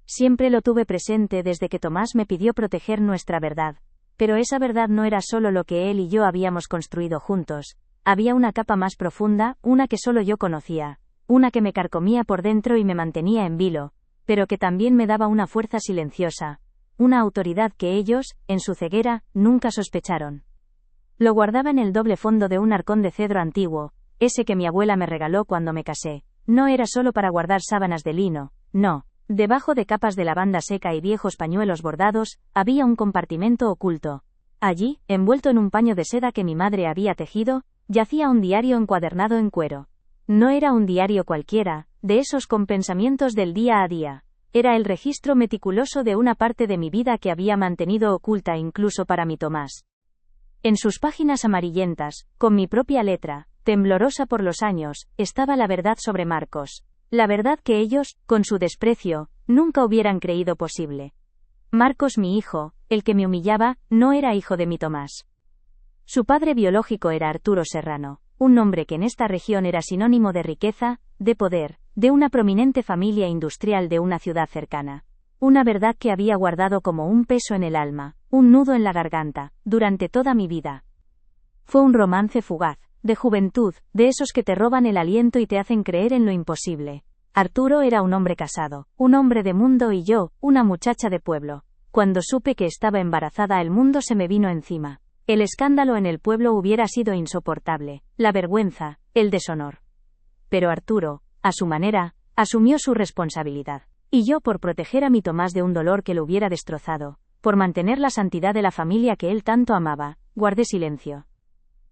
Siempre lo tuve presente desde que Tomás me pidió proteger nuestra verdad, pero esa verdad no era solo lo que él y yo habíamos construido juntos, había una capa más profunda, una que solo yo conocía, una que me carcomía por dentro y me mantenía en vilo, pero que también me daba una fuerza silenciosa, una autoridad que ellos, en su ceguera, nunca sospecharon. Lo guardaba en el doble fondo de un arcón de cedro antiguo, ese que mi abuela me regaló cuando me casé. No era solo para guardar sábanas de lino, no. Debajo de capas de lavanda seca y viejos pañuelos bordados, había un compartimento oculto. Allí, envuelto en un paño de seda que mi madre había tejido, yacía un diario encuadernado en cuero. No era un diario cualquiera, de esos con pensamientos del día a día. Era el registro meticuloso de una parte de mi vida que había mantenido oculta incluso para mi Tomás. En sus páginas amarillentas, con mi propia letra, temblorosa por los años, estaba la verdad sobre Marcos. La verdad que ellos, con su desprecio, nunca hubieran creído posible. Marcos, mi hijo, el que me humillaba, no era hijo de mi Tomás. Su padre biológico era Arturo Serrano, un nombre que en esta región era sinónimo de riqueza, de poder, de una prominente familia industrial de una ciudad cercana. Una verdad que había guardado como un peso en el alma, un nudo en la garganta, durante toda mi vida. Fue un romance fugaz, de juventud, de esos que te roban el aliento y te hacen creer en lo imposible. Arturo era un hombre casado, un hombre de mundo y yo, una muchacha de pueblo. Cuando supe que estaba embarazada el mundo se me vino encima. El escándalo en el pueblo hubiera sido insoportable, la vergüenza, el deshonor. Pero Arturo, a su manera, asumió su responsabilidad. Y yo, por proteger a mi Tomás de un dolor que lo hubiera destrozado, por mantener la santidad de la familia que él tanto amaba, guardé silencio.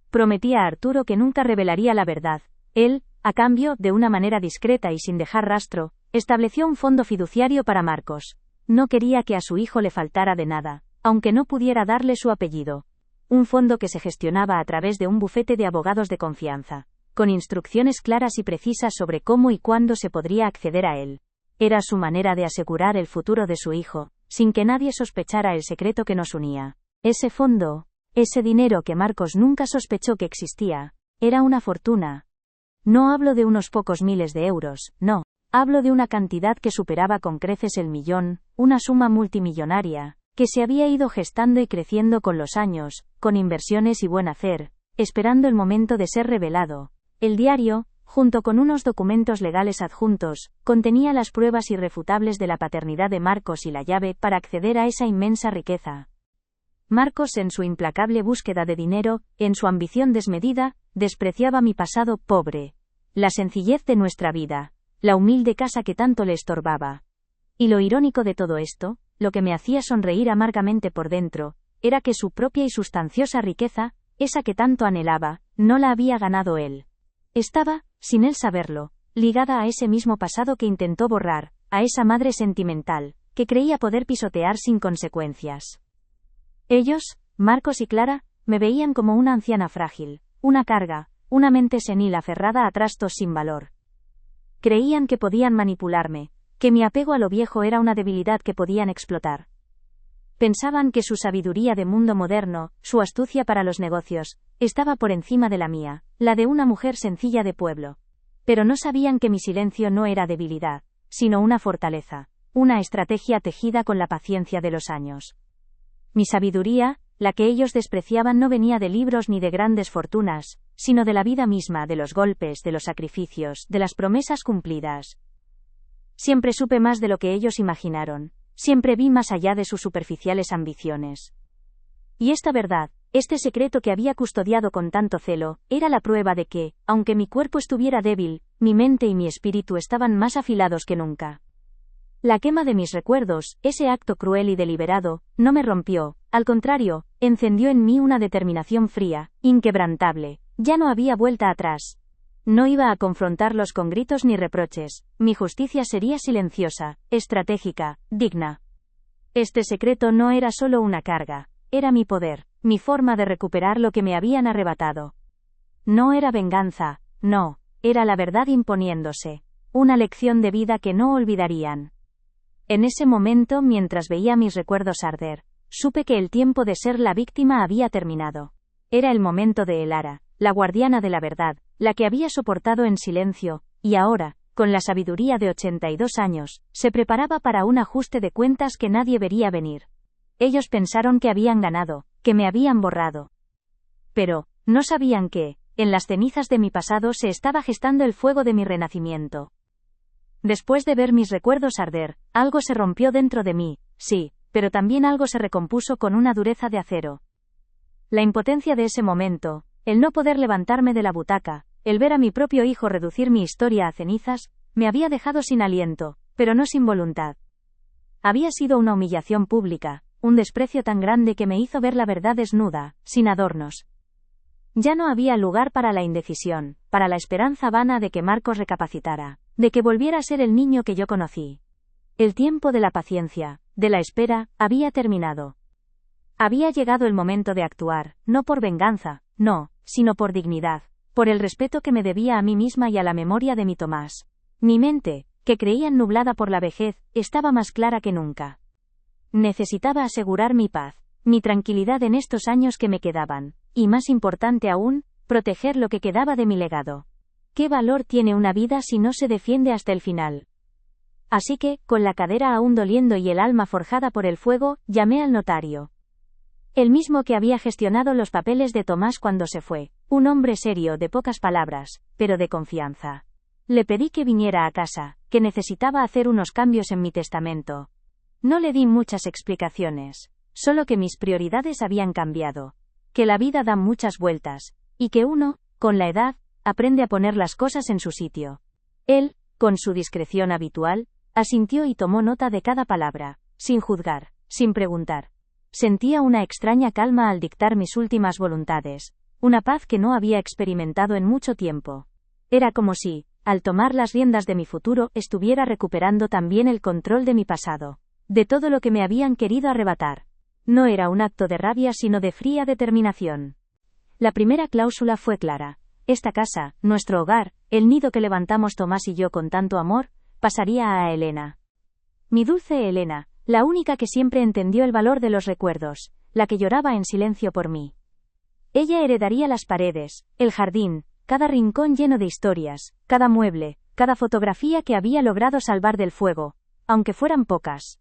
Prometí a Arturo que nunca revelaría la verdad. Él, a cambio, de una manera discreta y sin dejar rastro, estableció un fondo fiduciario para Marcos. No quería que a su hijo le faltara de nada, aunque no pudiera darle su apellido. Un fondo que se gestionaba a través de un bufete de abogados de confianza, con instrucciones claras y precisas sobre cómo y cuándo se podría acceder a él. Era su manera de asegurar el futuro de su hijo, sin que nadie sospechara el secreto que nos unía. Ese fondo, ese dinero que Marcos nunca sospechó que existía, era una fortuna. No hablo de unos pocos miles de euros, no. Hablo de una cantidad que superaba con creces el millón, una suma multimillonaria, que se había ido gestando y creciendo con los años, con inversiones y buen hacer, esperando el momento de ser revelado. El diario, junto con unos documentos legales adjuntos, contenía las pruebas irrefutables de la paternidad de Marcos y la llave para acceder a esa inmensa riqueza. Marcos, en su implacable búsqueda de dinero, en su ambición desmedida, despreciaba mi pasado pobre, la sencillez de nuestra vida, la humilde casa que tanto le estorbaba. Y lo irónico de todo esto, lo que me hacía sonreír amargamente por dentro, era que su propia y sustanciosa riqueza, esa que tanto anhelaba, no la había ganado él. Estaba, sin él saberlo, ligada a ese mismo pasado que intentó borrar, a esa madre sentimental, que creía poder pisotear sin consecuencias. Ellos, Marcos y Clara, me veían como una anciana frágil, una carga, una mente senil aferrada a trastos sin valor. Creían que podían manipularme, que mi apego a lo viejo era una debilidad que podían explotar. Pensaban que su sabiduría de mundo moderno, su astucia para los negocios, estaba por encima de la mía, la de una mujer sencilla de pueblo. Pero no sabían que mi silencio no era debilidad, sino una fortaleza, una estrategia tejida con la paciencia de los años. Mi sabiduría, la que ellos despreciaban, no venía de libros ni de grandes fortunas, sino de la vida misma, de los golpes, de los sacrificios, de las promesas cumplidas. Siempre supe más de lo que ellos imaginaron, siempre vi más allá de sus superficiales ambiciones. Y esta verdad, este secreto que había custodiado con tanto celo, era la prueba de que, aunque mi cuerpo estuviera débil, mi mente y mi espíritu estaban más afilados que nunca. La quema de mis recuerdos, ese acto cruel y deliberado, no me rompió, al contrario, encendió en mí una determinación fría, inquebrantable. Ya no había vuelta atrás. No iba a confrontarlos con gritos ni reproches, mi justicia sería silenciosa, estratégica, digna. Este secreto no era solo una carga, era mi poder, mi forma de recuperar lo que me habían arrebatado. No era venganza, no, era la verdad imponiéndose, una lección de vida que no olvidarían. En ese momento, mientras veía mis recuerdos arder, supe que el tiempo de ser la víctima había terminado. Era el momento de Elara, la guardiana de la verdad, la que había soportado en silencio, y ahora, con la sabiduría de 82 años, se preparaba para un ajuste de cuentas que nadie vería venir. Ellos pensaron que habían ganado, que me habían borrado. Pero, no sabían que, en las cenizas de mi pasado se estaba gestando el fuego de mi renacimiento. Después de ver mis recuerdos arder, algo se rompió dentro de mí, sí, pero también algo se recompuso con una dureza de acero. La impotencia de ese momento, el no poder levantarme de la butaca, el ver a mi propio hijo reducir mi historia a cenizas, me había dejado sin aliento, pero no sin voluntad. Había sido una humillación pública, un desprecio tan grande que me hizo ver la verdad desnuda, sin adornos. Ya no había lugar para la indecisión, para la esperanza vana de que Marcos recapacitara, de que volviera a ser el niño que yo conocí. El tiempo de la paciencia, de la espera, había terminado. Había llegado el momento de actuar, no por venganza, no, sino por dignidad, por el respeto que me debía a mí misma y a la memoria de mi Tomás. Mi mente, que creía nublada por la vejez, estaba más clara que nunca. Necesitaba asegurar mi paz, mi tranquilidad en estos años que me quedaban, y más importante aún, proteger lo que quedaba de mi legado. ¿Qué valor tiene una vida si no se defiende hasta el final? Así que, con la cadera aún doliendo y el alma forjada por el fuego, llamé al notario. El mismo que había gestionado los papeles de Tomás cuando se fue, un hombre serio, de pocas palabras, pero de confianza. Le pedí que viniera a casa, que necesitaba hacer unos cambios en mi testamento. No le di muchas explicaciones, solo que mis prioridades habían cambiado. que la vida da muchas vueltas, y que uno, con la edad, aprende a poner las cosas en su sitio. Él, con su discreción habitual, asintió y tomó nota de cada palabra, sin juzgar, sin preguntar. Sentía una extraña calma al dictar mis últimas voluntades, una paz que no había experimentado en mucho tiempo. Era como si, al tomar las riendas de mi futuro, estuviera recuperando también el control de mi pasado, de todo lo que me habían querido arrebatar. No era un acto de rabia sino de fría determinación. La primera cláusula fue clara. Esta casa, nuestro hogar, el nido que levantamos Tomás y yo con tanto amor, pasaría a Elena. Mi dulce Elena, la única que siempre entendió el valor de los recuerdos, la que lloraba en silencio por mí. Ella heredaría las paredes, el jardín, cada rincón lleno de historias, cada mueble, cada fotografía que había logrado salvar del fuego, aunque fueran pocas.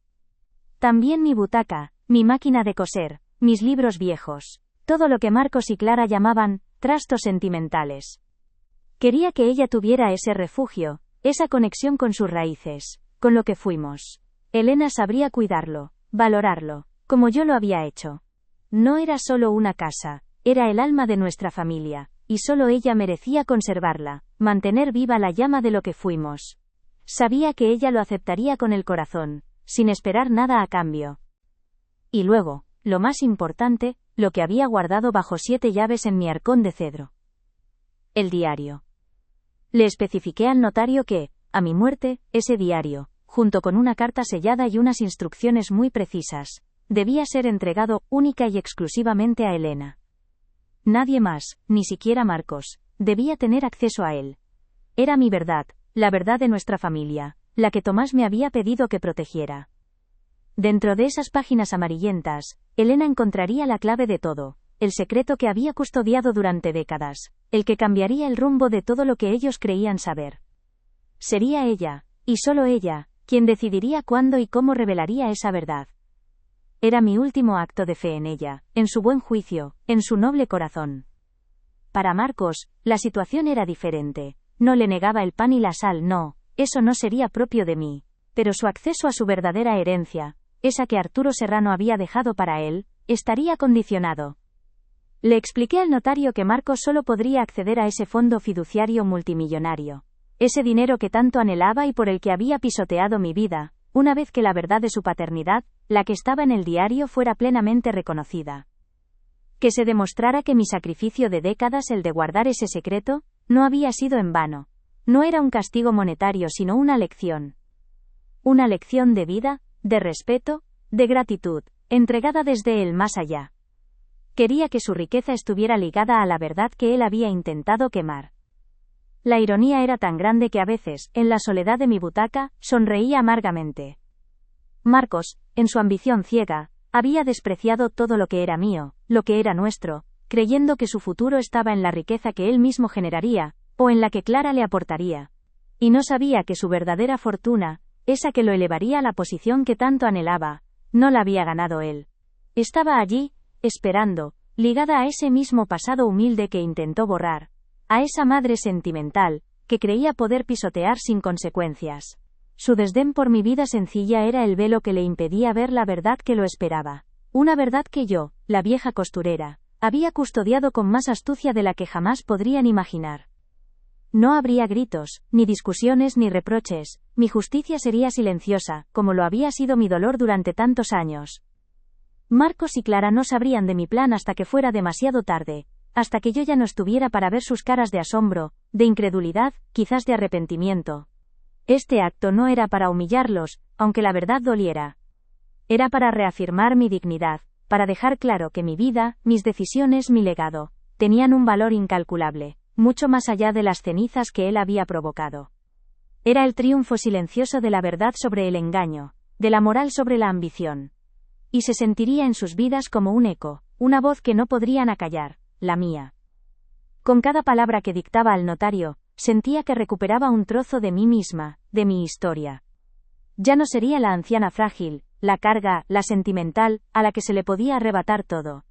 También mi butaca, mi máquina de coser, mis libros viejos, todo lo que Marcos y Clara llamaban trastos sentimentales. Quería que ella tuviera ese refugio, esa conexión con sus raíces, con lo que fuimos. Elena sabría cuidarlo, valorarlo, como yo lo había hecho. No era solo una casa, era el alma de nuestra familia, y solo ella merecía conservarla, mantener viva la llama de lo que fuimos. Sabía que ella lo aceptaría con el corazón, sin esperar nada a cambio. Y luego, lo más importante, lo que había guardado bajo 7 llaves en mi arcón de cedro. El diario. Le especifiqué al notario que, a mi muerte, ese diario, junto con una carta sellada y unas instrucciones muy precisas, debía ser entregado única y exclusivamente a Elena. Nadie más, ni siquiera Marcos, debía tener acceso a él. Era mi verdad, la verdad de nuestra familia, la que Tomás me había pedido que protegiera. Dentro de esas páginas amarillentas, Elena encontraría la clave de todo, el secreto que había custodiado durante décadas, el que cambiaría el rumbo de todo lo que ellos creían saber. Sería ella, y solo ella, quien decidiría cuándo y cómo revelaría esa verdad. Era mi último acto de fe en ella, en su buen juicio, en su noble corazón. Para Marcos, la situación era diferente. No le negaba el pan y la sal, no, eso no sería propio de mí. Pero su acceso a su verdadera herencia, esa que Arturo Serrano había dejado para él, estaría condicionado. Le expliqué al notario que Marcos solo podría acceder a ese fondo fiduciario multimillonario. Ese dinero que tanto anhelaba y por el que había pisoteado mi vida, una vez que la verdad de su paternidad, la que estaba en el diario, fuera plenamente reconocida. Que se demostrara que mi sacrificio de décadas, el de guardar ese secreto, no había sido en vano. No era un castigo monetario sino una lección. Una lección de vida, de respeto, de gratitud, entregada desde el más allá. Quería que su riqueza estuviera ligada a la verdad que él había intentado quemar. La ironía era tan grande que a veces, en la soledad de mi butaca, sonreía amargamente. Marcos, en su ambición ciega, había despreciado todo lo que era mío, lo que era nuestro, creyendo que su futuro estaba en la riqueza que él mismo generaría, o en la que Clara le aportaría. Y no sabía que su verdadera fortuna, esa que lo elevaría a la posición que tanto anhelaba, no la había ganado él. Estaba allí, esperando, ligada a ese mismo pasado humilde que intentó borrar, a esa madre sentimental, que creía poder pisotear sin consecuencias. Su desdén por mi vida sencilla era el velo que le impedía ver la verdad que lo esperaba. Una verdad que yo, la vieja costurera, había custodiado con más astucia de la que jamás podrían imaginar. No habría gritos, ni discusiones ni reproches, mi justicia sería silenciosa, como lo había sido mi dolor durante tantos años. Marcos y Clara no sabrían de mi plan hasta que fuera demasiado tarde, hasta que yo ya no estuviera para ver sus caras de asombro, de incredulidad, quizás de arrepentimiento. Este acto no era para humillarlos, aunque la verdad doliera. Era para reafirmar mi dignidad, para dejar claro que mi vida, mis decisiones, mi legado, tenían un valor incalculable, mucho más allá de las cenizas que él había provocado. Era el triunfo silencioso de la verdad sobre el engaño, de la moral sobre la ambición. Y se sentiría en sus vidas como un eco, una voz que no podrían acallar, la mía. Con cada palabra que dictaba al notario, sentía que recuperaba un trozo de mí misma, de mi historia. Ya no sería la anciana frágil, la carga, la sentimental, a la que se le podía arrebatar todo.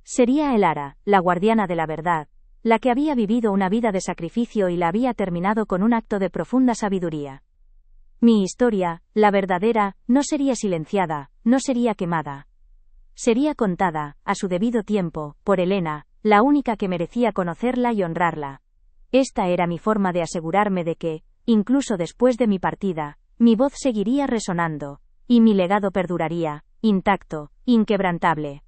Sería el ara, la guardiana de la verdad, la que había vivido una vida de sacrificio y la había terminado con un acto de profunda sabiduría. Mi historia, la verdadera, no sería silenciada, no sería quemada. sería contada, a su debido tiempo, por Elena, la única que merecía conocerla y honrarla. Esta era mi forma de asegurarme de que, incluso después de mi partida, mi voz seguiría resonando, y mi legado perduraría, intacto, inquebrantable.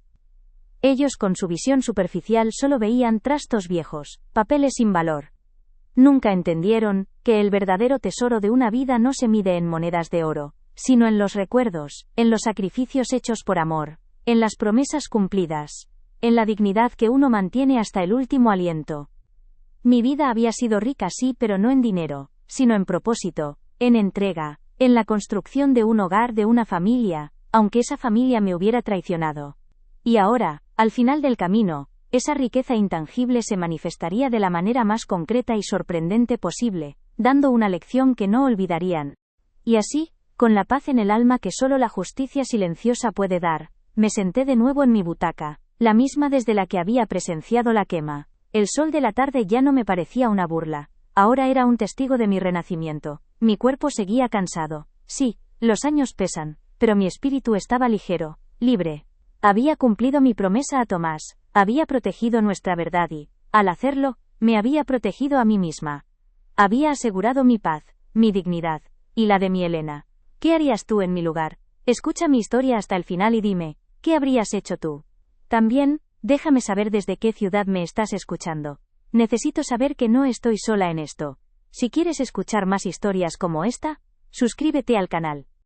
Ellos con su visión superficial solo veían trastos viejos, papeles sin valor. Nunca entendieron que el verdadero tesoro de una vida no se mide en monedas de oro, sino en los recuerdos, en los sacrificios hechos por amor, en las promesas cumplidas, en la dignidad que uno mantiene hasta el último aliento. Mi vida había sido rica sí, pero no en dinero, sino en propósito, en entrega, en la construcción de un hogar, de una familia, aunque esa familia me hubiera traicionado. Y ahora, al final del camino, esa riqueza intangible se manifestaría de la manera más concreta y sorprendente posible, dando una lección que no olvidarían. Y así, con la paz en el alma que solo la justicia silenciosa puede dar, me senté de nuevo en mi butaca, la misma desde la que había presenciado la quema. El sol de la tarde ya no me parecía una burla, ahora era un testigo de mi renacimiento. Mi cuerpo seguía cansado. Sí, los años pesan, pero mi espíritu estaba ligero, libre. Había cumplido mi promesa a Tomás, había protegido nuestra verdad y, al hacerlo, me había protegido a mí misma. Había asegurado mi paz, mi dignidad, y la de mi Elena. ¿Qué harías tú en mi lugar? Escucha mi historia hasta el final y dime, ¿qué habrías hecho tú? También, déjame saber desde qué ciudad me estás escuchando. Necesito saber que no estoy sola en esto. Si quieres escuchar más historias como esta, suscríbete al canal.